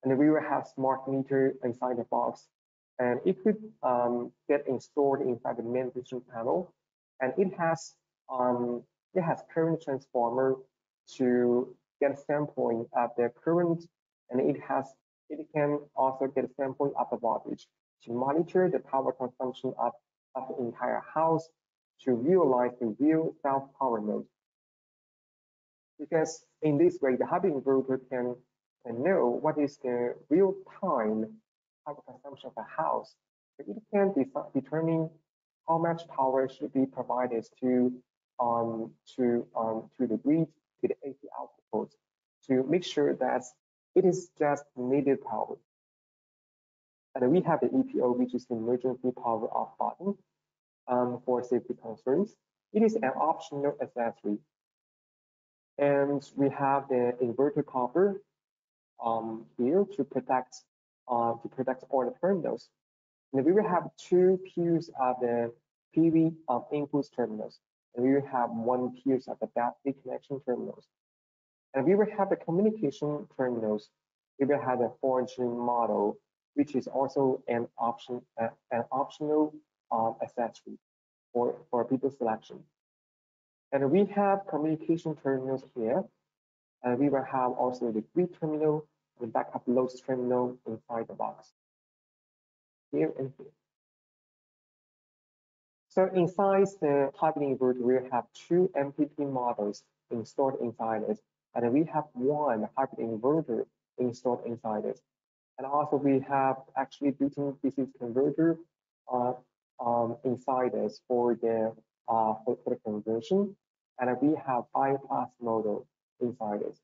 And we will have smart meter inside the box, and it could get installed inside the main distribution panel, and it has current transformer to get sampling of the current, and it can also get sampling of the voltage to monitor the power consumption of the entire house to realize the real self-power mode. Because in this way, the hybrid inverter can know what is the real-time power consumption of a house. So it can determine how much power should be provided to the grid, to the AC output, to make sure that it is just needed power. And we have the EPO, which is the emergency power off button for safety concerns. It is an optional accessory. And we have the inverter cover here to protect all the terminals. And we will have two pairs of the PV input terminals, and we will have one pair of the battery connection terminals. And we will have the communication terminals. We will have the 4G model, which is also an optional accessory for people's selection. And we have communication terminals here, and we will have also the grid terminal and backup loads terminal inside the box, here and here. So inside the hybrid inverter, we have two MPP models installed inside it, and we have one hybrid inverter installed inside it. And also we have actually built-in DC converter inside it for the conversion, and we have I+ model inside it.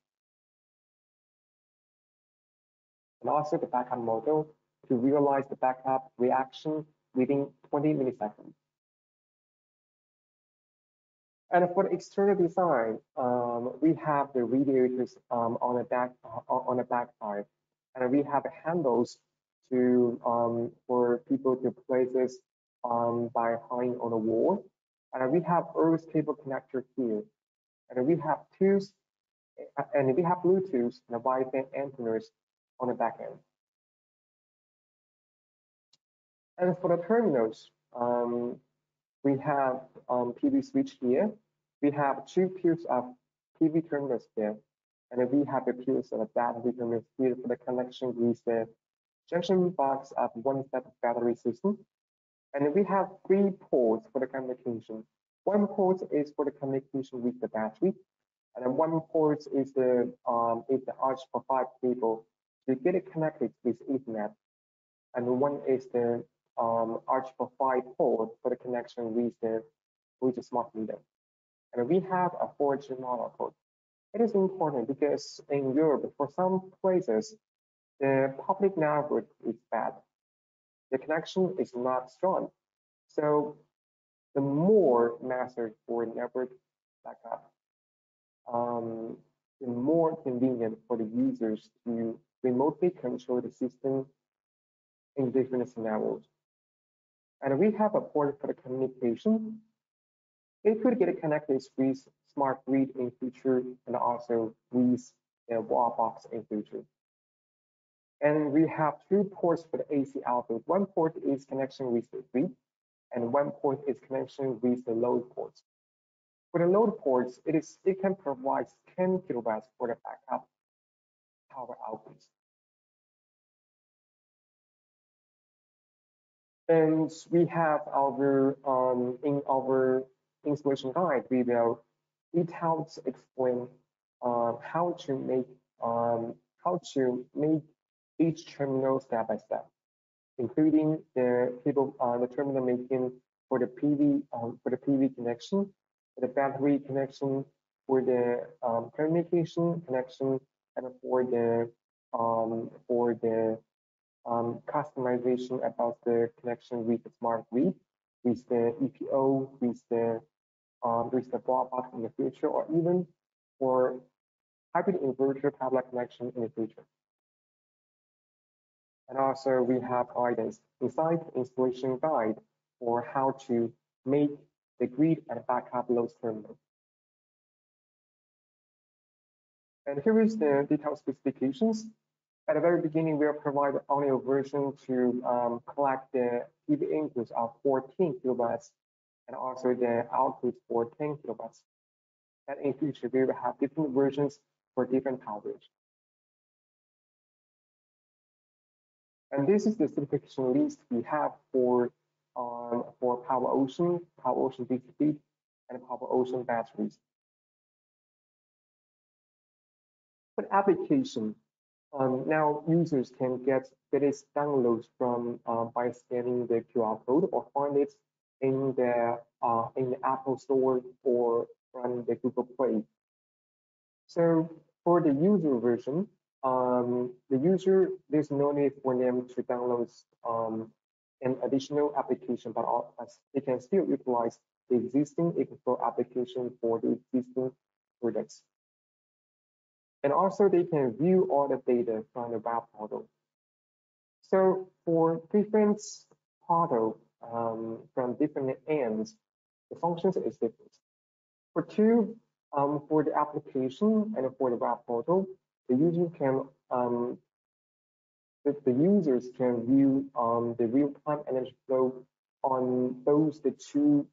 And also the backup model to realize the backup reaction within 20 milliseconds. And for the external design, we have the radiators on the back side, and we have handles to for people to place this by hanging on the wall. And we have earth cable connector here, and we have Bluetooth and Wi-Fi antennas on the back end. And for the terminals, we have PV switch here. We have two pairs of PV terminals here, and we have the pairs of battery terminals here for the connection with the junction box of one set of battery system. And we have 3 ports for the communication. One port is for the communication with the battery, and one port is the Arch5 cable to get it connected with Ethernet, and one is the Arch5 port for the connection with the smart meter. And we have a 4G model code. It is important because in Europe, for some places, the public network is bad. The connection is not strong. So the more method for network backup more convenient for the users to remotely control the system in different scenarios. And we have a port for the communication. It could get connected with smart grid in future and also with the wall box in future. And we have two ports for the AC output. One port is connection with the grid, and one port is connection with the load ports. For the load ports, it can provide 10 kilowatts for the backup power outputs. And we have our in our installation guide, it helps explain how to make each terminal step by step, including the terminal making for the PV connection, for the battery connection, for the communication connection, and for the customization about the connection with the smart grid, with the EPO, with the box in the future, or even for hybrid inverter tablet connection in the future. And also we have guidance inside the installation guide for how to make the grid and backup load terminal. And here is the detailed specifications. At the very beginning, we'll provide only a version to collect the PV inputs of 14 kilowatts and also the output for 10 kilowatts. And in future, we will have different versions for different coverage. And this is the certification list we have for PowerOcean, PowerOcean DC, and PowerOcean batteries. For application, now users can get its downloads from by scanning the QR code or find it in the Apple Store or from the Google Play. So for the user version, there's no need for them to download an additional application, but they can still utilize the existing EcoFlow application for the existing products. And also they can view all the data from the web portal. So for different portal from different ends, the functions is different. For the application and for the web portal, the users can view the real-time energy flow on both the two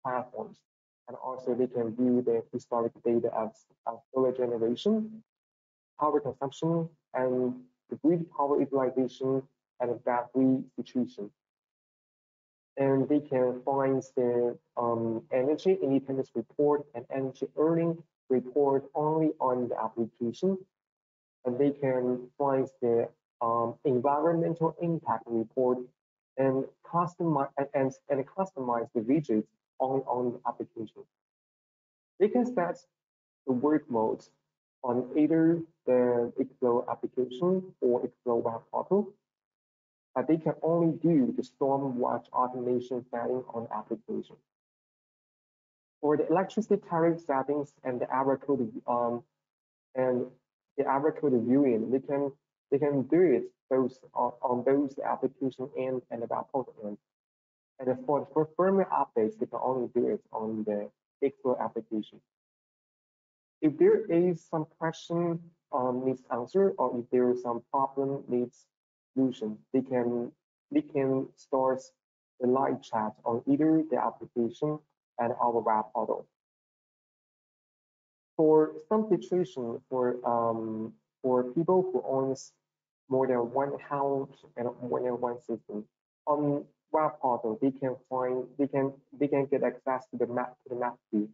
platforms, and also they can view the historic data of solar generation, power consumption, and the grid power utilization and the battery situation. And they can find the energy independence report and energy earning report only on the application. And they can find the environmental impact report and customize the widgets only on the application. They can set the work modes on either the EcoFlow application or EcoFlow web portal, but they can only do the storm watch automation setting on the application. For the electricity tariff settings and the error code viewing, they can do it both on both the application end and the web portal end. And for firmware updates, they can only do it on the EcoFlow application. If there is some question needs answer, or if there is some problem needs solution, they can start the live chat on either the application and our web portal. For some situation, for people who owns more than one house and more than one system, on web portal they can get access to the map view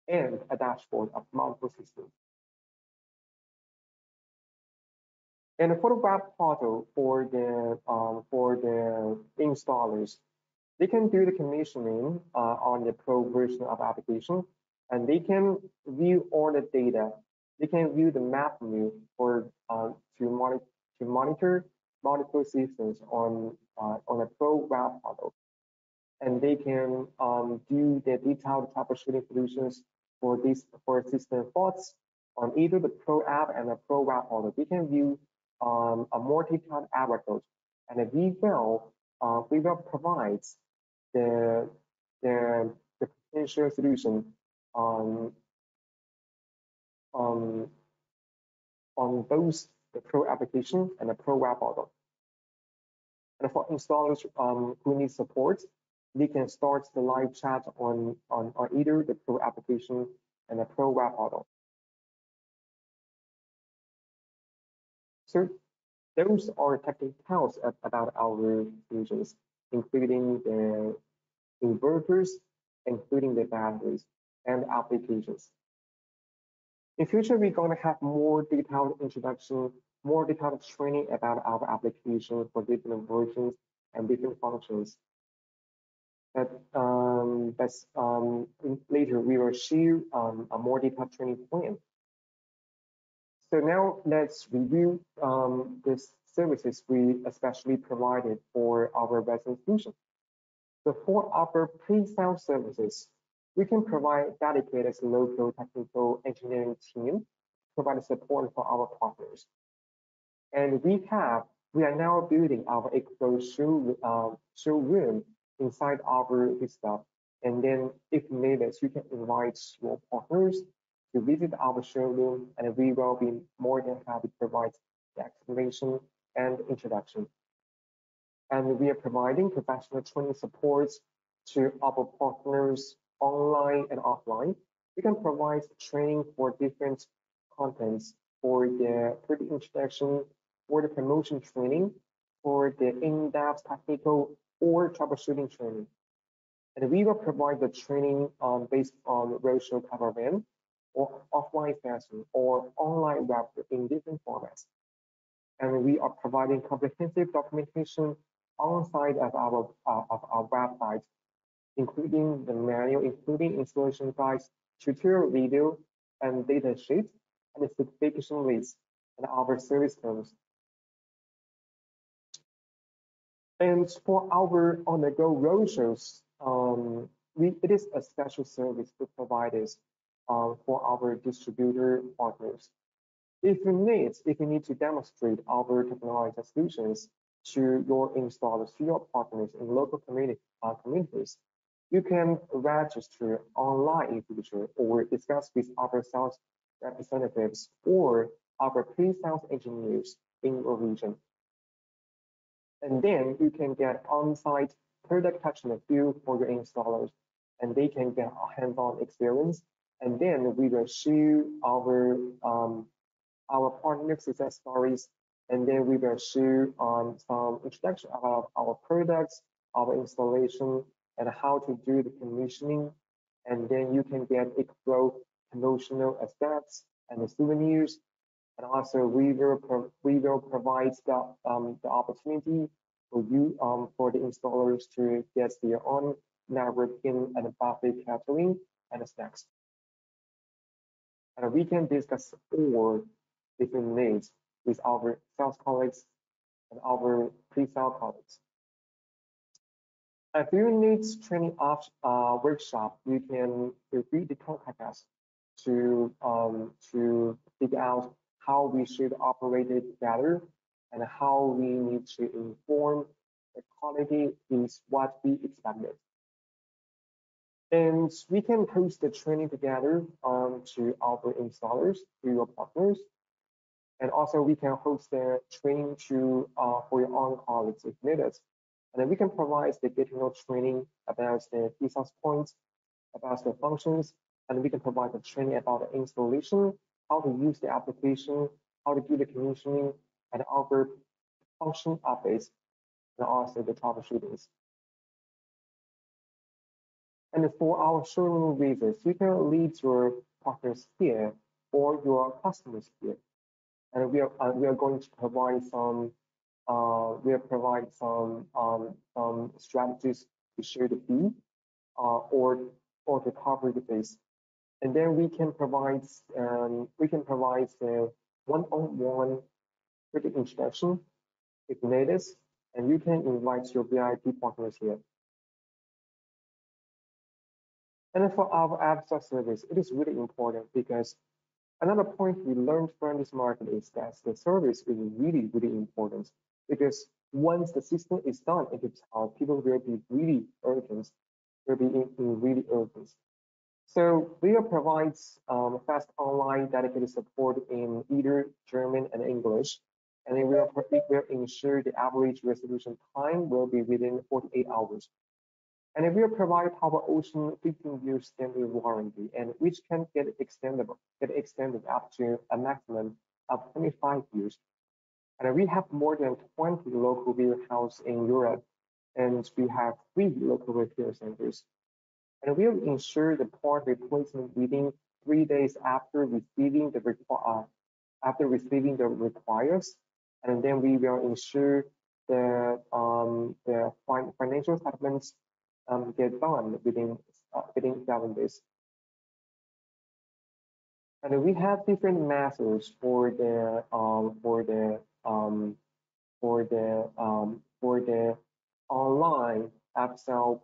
and a dashboard of multiple systems. And for the web portal, for the installers, they can do the commissioning on the pro version of application, and they can view all the data. They can view the map view for to monitor multiple systems on a pro web portal, and they can do the detailed troubleshooting solutions for system thoughts on either the Pro app and the Pro web portal. We can view a multi-tab app record, and we will provide the the potential solution on on on both the Pro application and the Pro web portal. And for installers who need support, they can start the live chat on either the Pro application and the Pro web portal. So those are technicals about our solutions, including the inverters, including the batteries and applications. In future, we're going to have more detailed introduction, more detailed training about our application for different versions and different functions. Later we will share a more detailed training plan. So now let's review the services we especially provided for our resident solution. So for our pre-sale services, we can provide dedicated local technical engineering team, provide support for our partners. And we are now building our EcoFlow showroom inside our vista. And then if needed, you can invite your partners to visit our showroom, and we will be more than happy to provide the explanation and introduction. And we are providing professional training supports to our partners online and offline. We can provide training for different contents for the introduction, for the promotion training, for the in-depth technical or troubleshooting training. And we will provide the training based on roadshow cover event or offline session or online web in different formats. And we are providing comprehensive documentation on site of our website, including the manual, including installation guides, tutorial video, and data sheet, and the certification list, and our service terms. And for our on-the-go roadshows, it is a special service to provide this for our distributor partners. If you need to demonstrate our technology solutions to your installers, to your partners in local communities, you can register online in future or discuss with our sales representatives or our pre-sales engineers in your region. And then you can get on-site product touch and feel for your installers, and they can get a hands-on experience. And then we will share our partner success stories, and then we will share some introduction about our products, our installation, and how to do the commissioning. And then you can get EcoFlow promotional assets and the souvenirs. And also we will provide the opportunity for you for the installers to get their own networking and buffet catering and snacks. And we can discuss all different needs with our sales colleagues and our pre-sale colleagues. If you need training workshop, you can feel free to contact us to figure out how we should operate it better and how we need to inform the quality is what we expected. And we can host the training together to our installers, to your partners. And also we can host the training for your own colleagues if needed. And then we can provide the get-to-know training about the PSAS points, about the functions, and we can provide the training about the installation, how to use the application, how to do the commissioning, and offer function updates, and also the troubleshootings. And for our showroom visits, you can lead your partners here or your customers here. And we are going to provide some strategies to share the fee or to cover the base. And then we can provide the one-on-one product introduction if needed, and you can invite your VIP partners here. And then for our after service, it is really important because another point we learned from this market is that the service is really, really important because once the system is done, it is how people will be really urgent, will be in really urgent. So Leo provides fast online dedicated support in either German and English, and it will ensure the average resolution time will be within 48 hours. And it will provide PowerOcean 15-year standard warranty, and which can get extended up to a maximum of 25 years. And we have more than 20 local warehouses in Europe, and we have 3 local repair centers. And we'll ensure the part replacement within 3 days after receiving the requires, and then we will ensure the financial settlements get done within 7 days. And we have different methods for the online upsell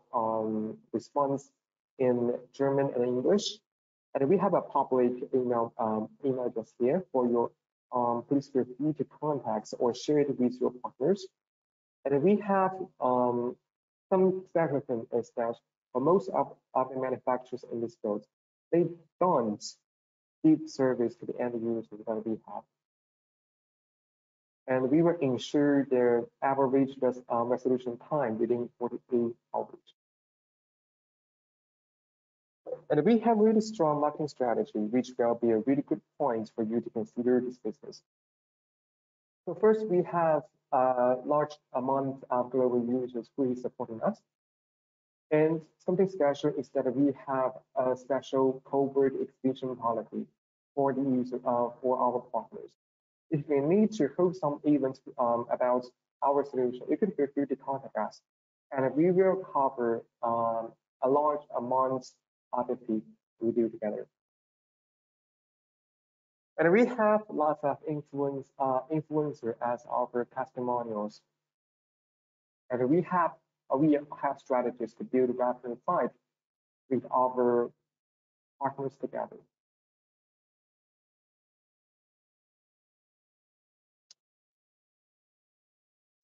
response in German and English. And we have a public email address here for your please feel free to contact or share it with your partners. And we have some special thing is that for most of the manufacturers in this field, they don't give service to the end users that we have. And we will ensure their average resolution time within 48 hours. And we have really strong marketing strategy, which will be a really good point for you to consider this business. So first, we have a large amount of global users who is supporting us. And something special is that we have a special covert extension policy for the user for our partners. If you need to host some events about our solution, you can feel free to contact us, and we will cover a large amount of the fee we do together. And we have lots of influencer as our testimonials, and we have strategies to build reference sites with our partners together.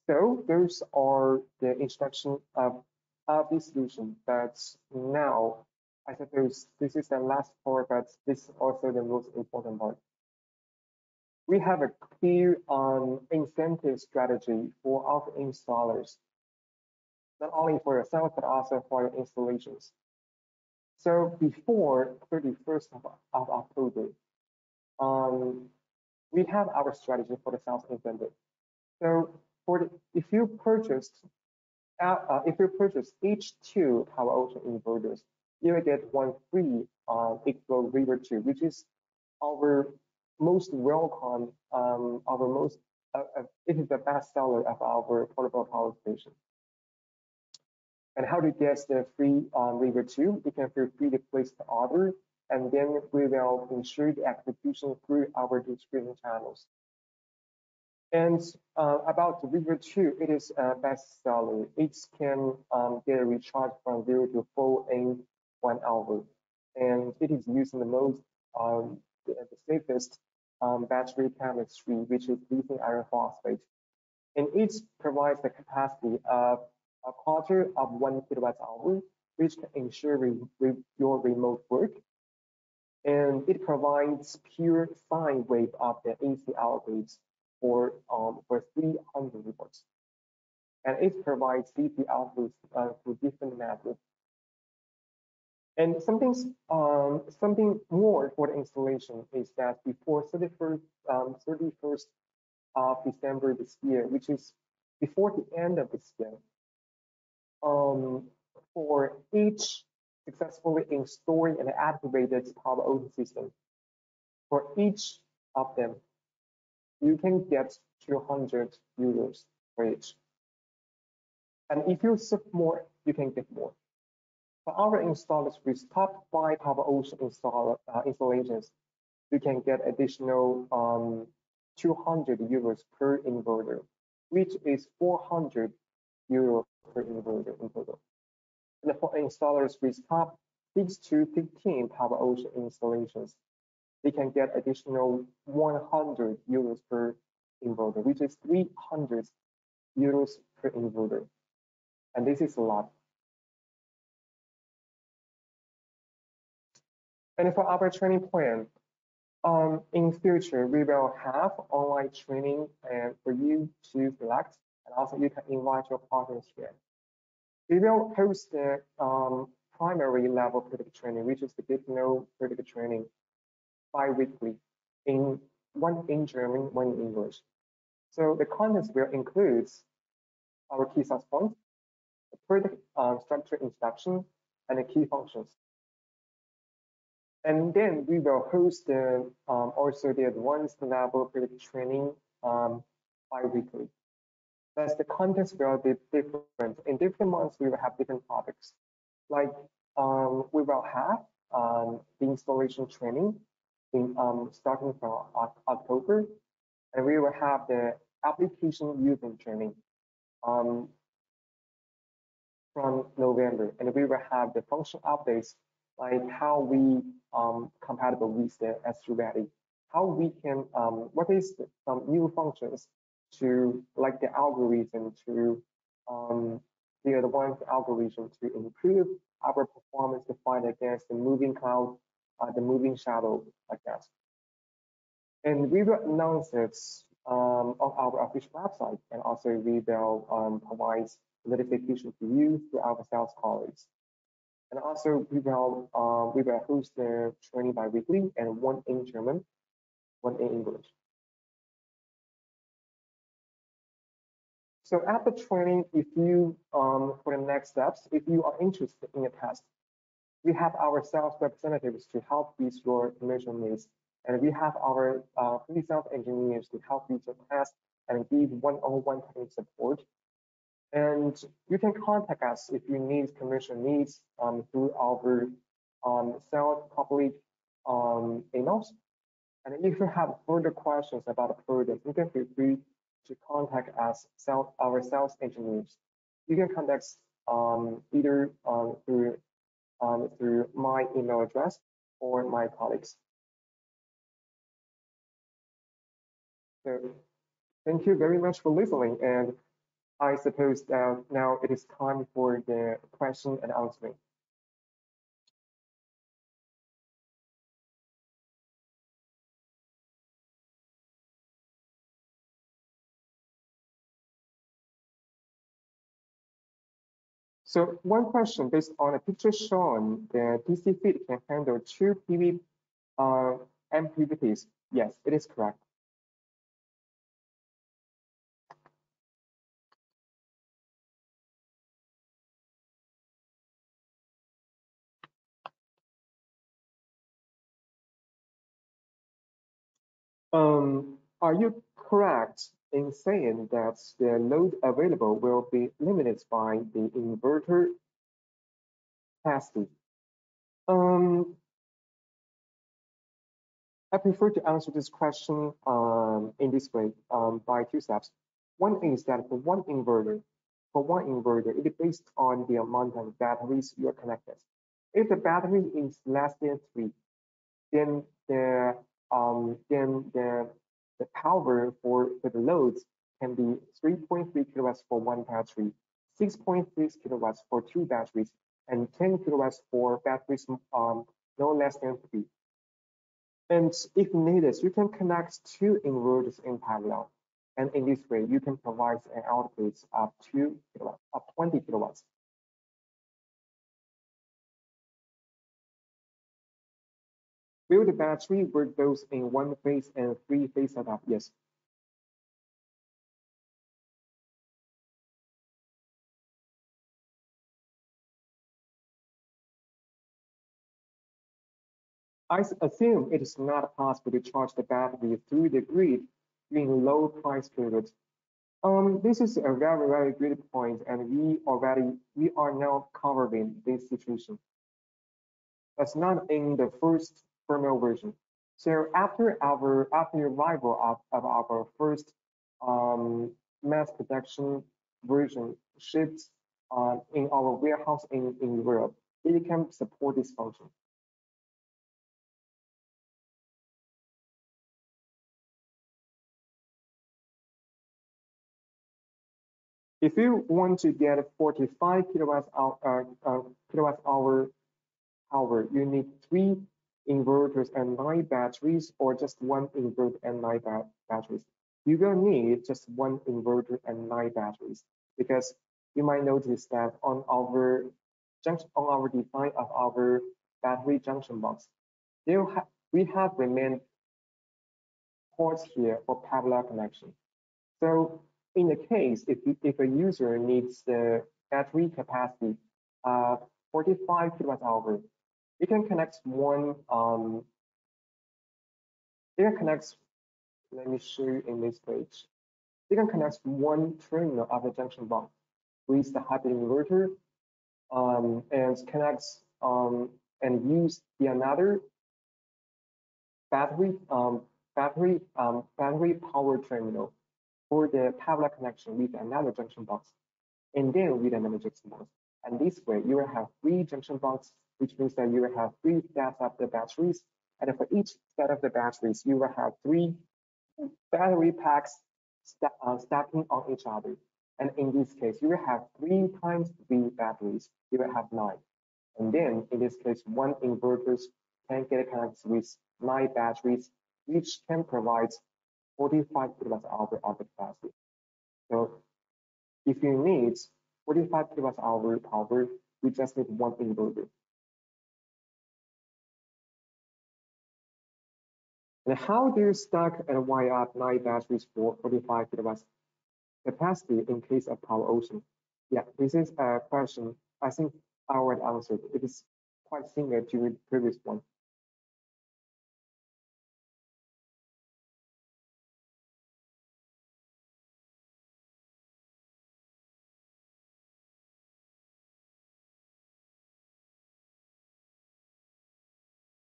So those are the instruction of the solution. But now, I suppose this is the last part, but this is also the most important part. We have a clear incentive strategy for our installers, not only for yourself, but also for your installations. So before 31st of October, we have our strategy for the sales incentive. So if you purchase each 2 PowerOcean inverters, you will get one free EcoFlow River 2, which is our most welcome, it is the best seller of our portable power station. And how to get the free River 2? You can feel free to place the order, and then we will ensure the execution through our distribution channels. And about the River 2, it is a best seller. It can get a recharge from 0 to full in 1 hour, and it is using the most the safest battery chemistry, which is lithium iron phosphate, and it provides the capacity of a quarter of 1 kilowatt hour, which can ensure your remote work. And it provides pure sine wave of the AC outputs for 300 watts. And it provides DC outputs through different methods. And something more for the installation is that before 31st of December this year, which is before the end of this year, for each successfully installing and activated PowerOcean system, for each of them, you can get 200 euros for each. And if you sub more, you can get more. For our installers with top 5 PowerOcean installations, you can get additional 200 euros per inverter, which is 400 euros per inverter in total. And for installers with top 6 to 15 PowerOcean installations, they can get additional 100 euros per inverter, which is 300 euros per inverter. And this is a lot. And for our training plan, in future, we will have online training and for you to select, and also you can invite your partners here. We will host the primary level critical training, which is the beginner critical training, bi-weekly, one in German, one in English. So the contents will include our key sales points, the product structure introduction, and the key functions. And then we will host the also the advanced level critical training bi-weekly. Thus, the contents will be different. In different months, we will have different topics. Like we will have the installation training starting from October, and we will have the application using training from November, and we will have the function updates, like how we compatible with the S3 ready, how we can what is some new functions to like the algorithm to the advanced algorithm to improve our performance to fight against the moving cloud, the moving shadow, like that. And we will announce it on our official website, and also we will provide notification to you through our sales colleagues. And also we will host the training bi-weekly, and one in German, one in English. So after training, if you for the next steps, if you are interested in a test, we have our sales representatives to help with your commercial needs, and we have our pre-sales engineers to help with your test and give one-on-one technical support. And you can contact us if you need commercial needs through our sales public emails. And if you have further questions about the product, you can feel free to contact us, our sales engineers. You can contact either through my email address or my colleagues. So thank you very much for listening, and I suppose that now it is time for the question and answering. So one question based on a picture shown, the DC feed can handle 2 PV MPPTs. Yes, it is correct. Are you correct in saying that the load available will be limited by the inverter capacity? I prefer to answer this question in this way by 2 steps. One is that for one inverter, it is based on the amount of batteries you are connected. If the battery is less than 3, then the power for the loads can be 3.3 kilowatts for one battery, 6.6 kilowatts for 2 batteries, and 10 kilowatts for batteries no less than 3. And if needed, you can connect 2 inverters in parallel. And in this way, you can provide an output of 20 kilowatts. Will the battery work both in 1-phase and 3-phase setup? Yes. I assume it is not possible to charge the battery through the grid during low price periods. This is a very, very good point, and we are now covering this situation. That's not in the first firmware version. So after arrival of our first mass production version shipped in our warehouse in Europe, it can support this function. If you want to get 45 kilowatt hour power, you need 3 inverters and 9 batteries, or just 1 inverter and 9 batteries. You will need just 1 inverter and 9 batteries, because you might notice that on our design of our battery junction box, we have remained ports here for parallel connection. So in the case, if a user needs the battery capacity of 45 kilowatt hour, you can connect let me show you in this page. You can connect one terminal of the junction box with the hybrid inverter, and connects and use the another battery power terminal for the parallel connection with another junction box, and then with another junction box. And this way, you will have 3 junction boxes, which means that you will have 3 sets of the batteries. And for each set of the batteries, you will have 3 battery packs stacking on each other. And in this case, you will have 3 times 3 batteries. You will have 9. And then in this case, 1 inverter can get connected with 9 batteries, which can provide 45 kilowatt hour of the capacity. So if you need 45 kilowatt hour power, you just need 1 inverter. And how do you stack and wire up 9 batteries for 45 kilowatts capacity in case of PowerOcean? Yeah, this is a question I think I already answered. It is quite similar to the previous one.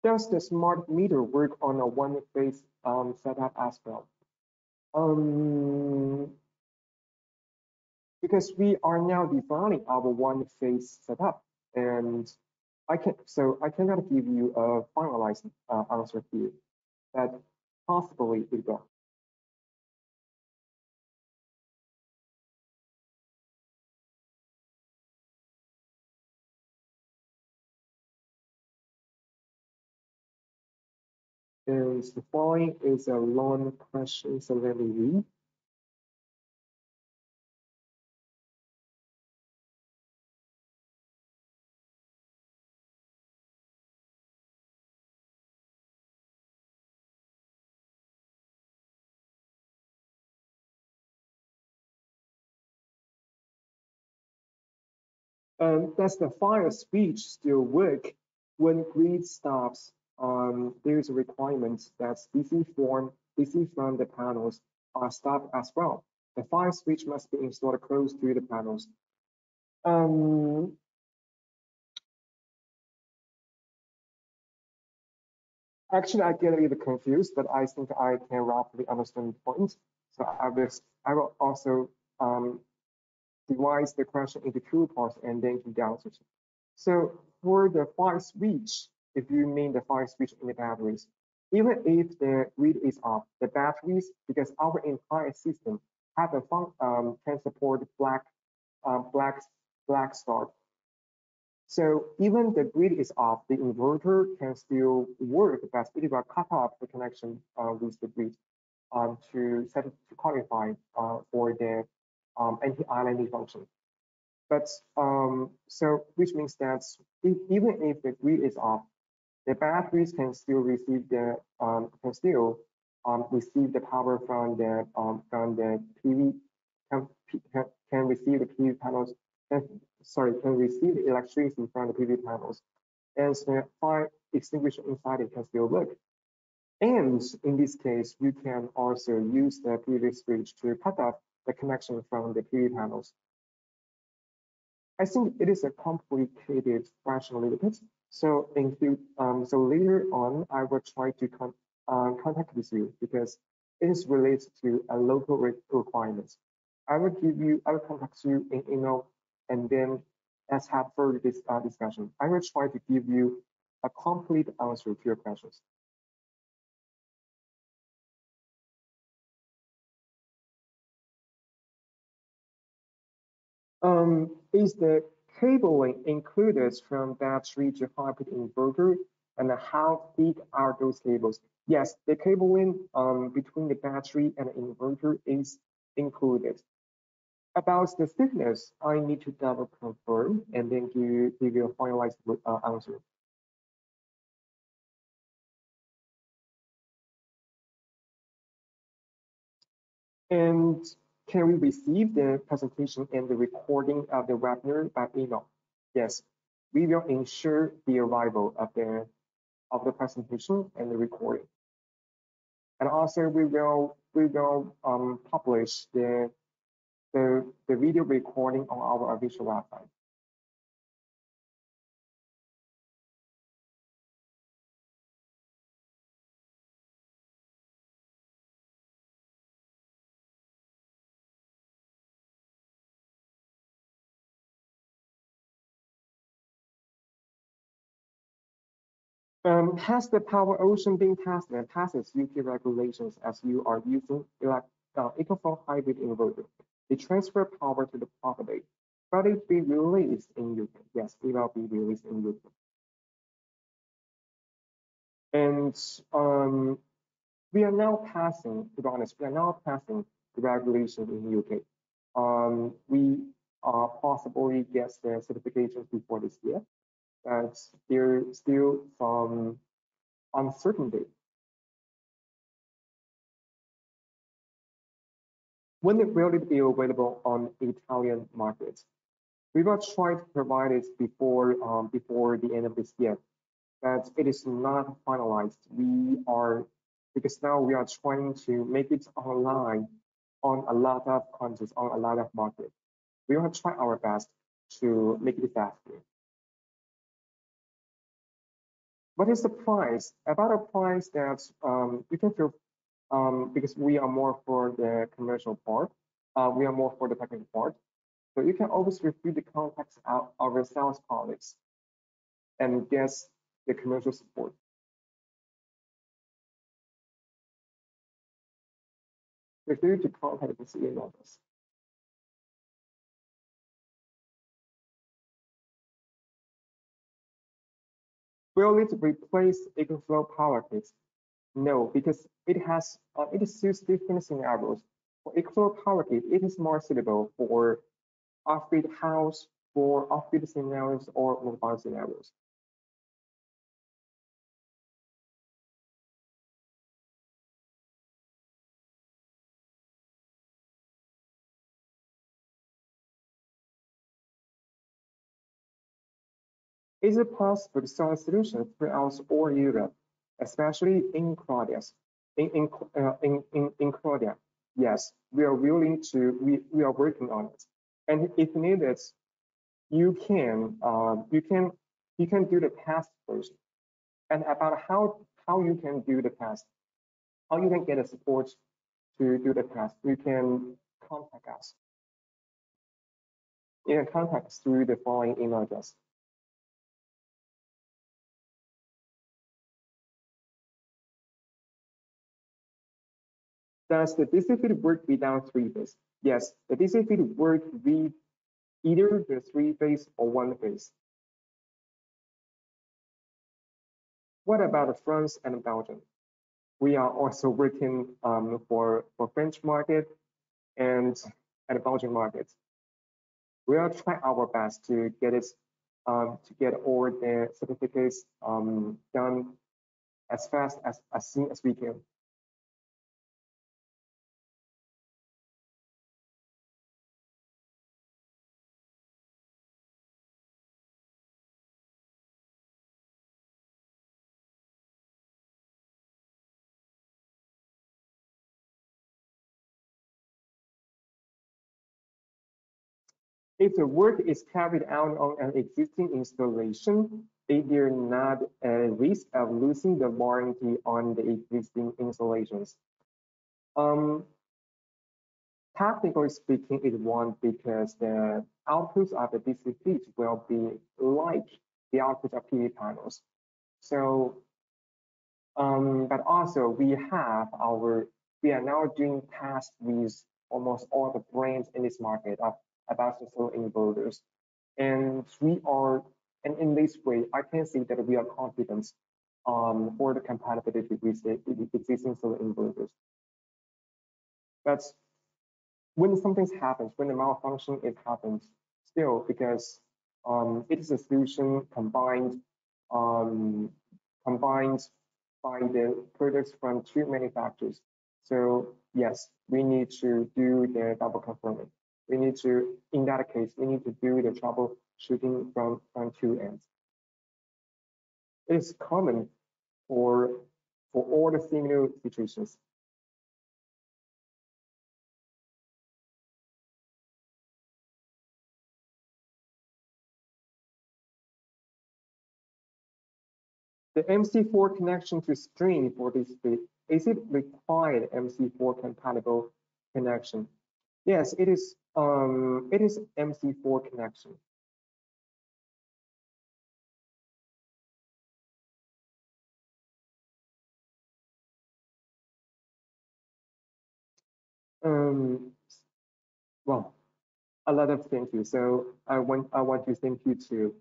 Does the smart meter work on a one-phase setup as well? Because we are now defining our one-phase setup, and I cannot give you a finalized answer here. That possibly it will. And the following is a long question, so let me read. Does the fire switch still work when grid stops? There is a requirement that DC from the panels are stopped as well. The fire switch must be installed close to the panels. Actually, I get a little confused, but I think I can roughly understand the point. So I will also divide the question into 2 parts and then give the answers. So for the fire switch, if you mean the fire switch in the batteries, even if the grid is off, the batteries, because our entire system have a can support black start. So even the grid is off, the inverter can still work, but it will cut off the connection with the grid to qualify for the anti-islanding function. But so which means that even if the grid is off, the batteries can still receive the power from the PV can receive the PV panels. Can receive the electricity from the PV panels, and the fire extinguisher inside it can still work. And in this case, you can also use the PV switch to cut off the connection from the PV panels. I think it is a complicated question a little bit. So so later on, I will try to contact with you because it is related to a local requirement. I will contact you in email, and then let's have further discussion. I will try to give you a complete answer to your questions. Is the cabling included from battery to hybrid inverter, and how thick are those cables? Yes, the cabling between the battery and the inverter is included. About the thickness, I need to double confirm and then give you a finalized answer. And can we receive the presentation and the recording of the webinar by email? Yes, we will ensure the arrival of the presentation and the recording. And also we will publish the video recording on our official website. Has the PowerOcean been tested and passes UK regulations as you are using EcoFlow hybrid inverter? They transfer power to the property, but it be released in UK. Yes, it will be released in UK. And we are now passing, to be honest, we are now passing the regulation in UK. We possibly get the certifications before this year, but there's still some uncertainty. When it will be available on Italian markets? We will try to provide it before the end of this year, but it is not finalized. Because now we are trying to make it online on a lot of countries, on a lot of markets. We will try our best to make it faster. What is the price? About a price that you can feel, because we are more for the commercial part, we are more for the technical part. So you can always review the contacts of our sales colleagues and get the commercial support. Feel free to contact the email office. Will it replace EcoFlow power kits? No, because it suits different scenarios. For EcoFlow power kit, it is more suitable for off-grid house, for off-grid scenarios or mobile scenarios. Is it possible to sell a solution throughout all Europe, especially in Croatia? In Croatia, yes, we are willing to. We are working on it, and if needed, you can do the test first. And about how you can do the test, how you can get the support to do the test, you can contact us. You can contact us through the following email address. Does the DC feed work without three-phase? Yes, the DC feed work with either the three-phase or one-phase. What about France and Belgium? We are also working for French market and the Belgian market. We are trying our best to get it to get all the certificates done as fast as soon as we can. If the work is carried out on an existing installation, is there not a risk of losing the warranty on the existing installations? Technically speaking, it won't because the outputs of the DC feeds will be like the output of PV panels. So, but also we are now doing tests with almost all the brands in this market about the solar inverters. And in this way, I can say that we are confident for the compatibility with the existing solar inverters. But when something happens, when the malfunction happens, still because it is a solution combined by the products from two manufacturers. So yes, we need to do the double confirming. We need to, in that case, we need to do the troubleshooting from two ends. It is common for all the similar situations. The MC4 connection to string for this bit, is it required MC4 compatible connection? Yes, it is MC4 connection. Well, a lot of thank you. So I want to thank you too.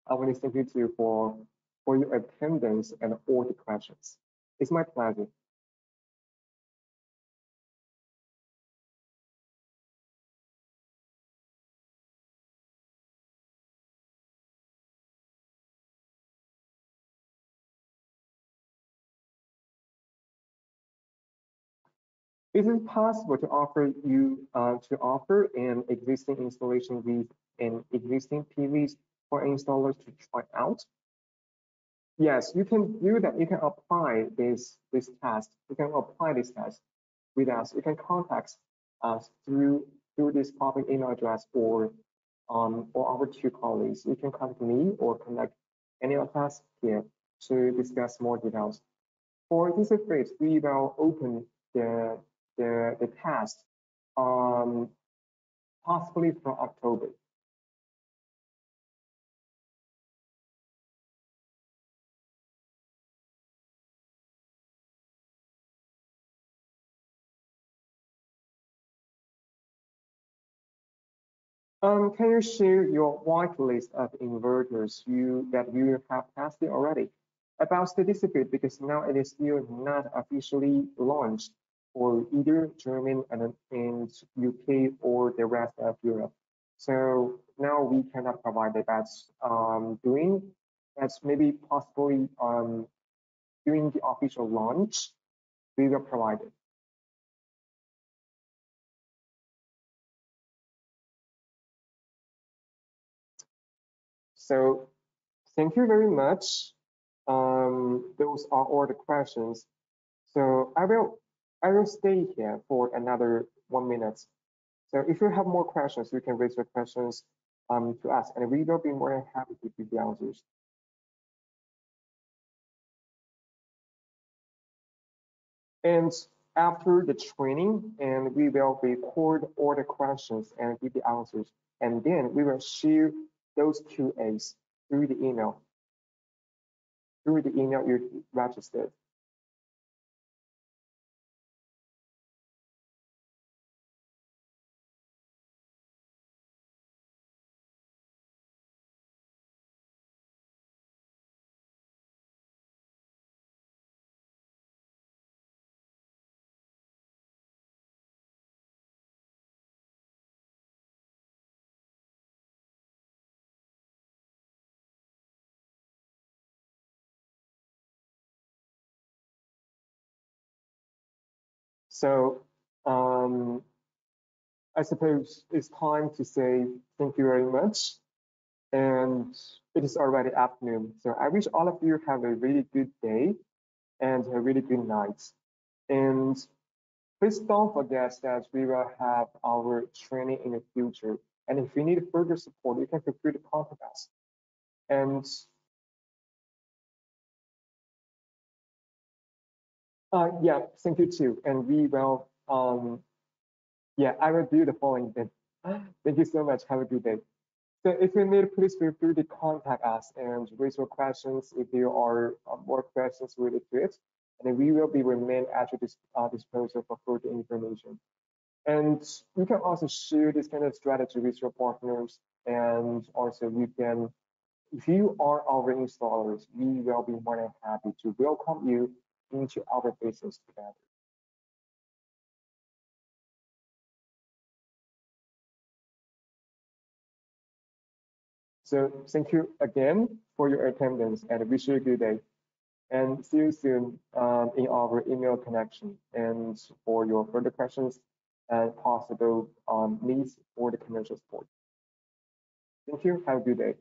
I want to thank you too for your attendance and all the questions. It's my pleasure. Is it possible to offer an existing installation with an existing PVs for installers to try out? Yes, you can do that. You can apply this test. You can apply this test with us. You can contact us through this public email address or our two colleagues. You can contact me or connect any of us here to discuss more details. For this phase, we will open the test possibly from October. Can you share your white list of inverters that you have tested already? About statistically, because now it is still not officially launched for either German and UK or the rest of Europe. So now we cannot provide it. That's maybe possibly during the official launch, we will provide it. So thank you very much. Those are all the questions. So I will stay here for another 1 minute. So if you have more questions, you can raise your questions to us, and we will be more than happy to give the answers. And after the training, and we will record all the questions and give the answers, and then we will share those QAs through the email you registered. So I suppose it's time to say thank you very much. And it is already afternoon. So I wish all of you have a really good day and a really good night. And please don't forget that we will have our training in the future. And if you need further support, you can feel free to contact us. And yeah, thank you too. And we will Yeah, I will do the following then. Thank you so much. Have a good day. So if you need, please feel free to contact us and raise your questions if there are more questions related to it. And we will be remain at your disposal for further information. And you can also share this kind of strategy with your partners. And also you can, if you are our installers, we will be more than happy to welcome you into our business together. So thank you again for your attendance and wish you a good day. And see you soon in our email connection. And for your further questions and possible needs for the commercial support. Thank you. Have a good day.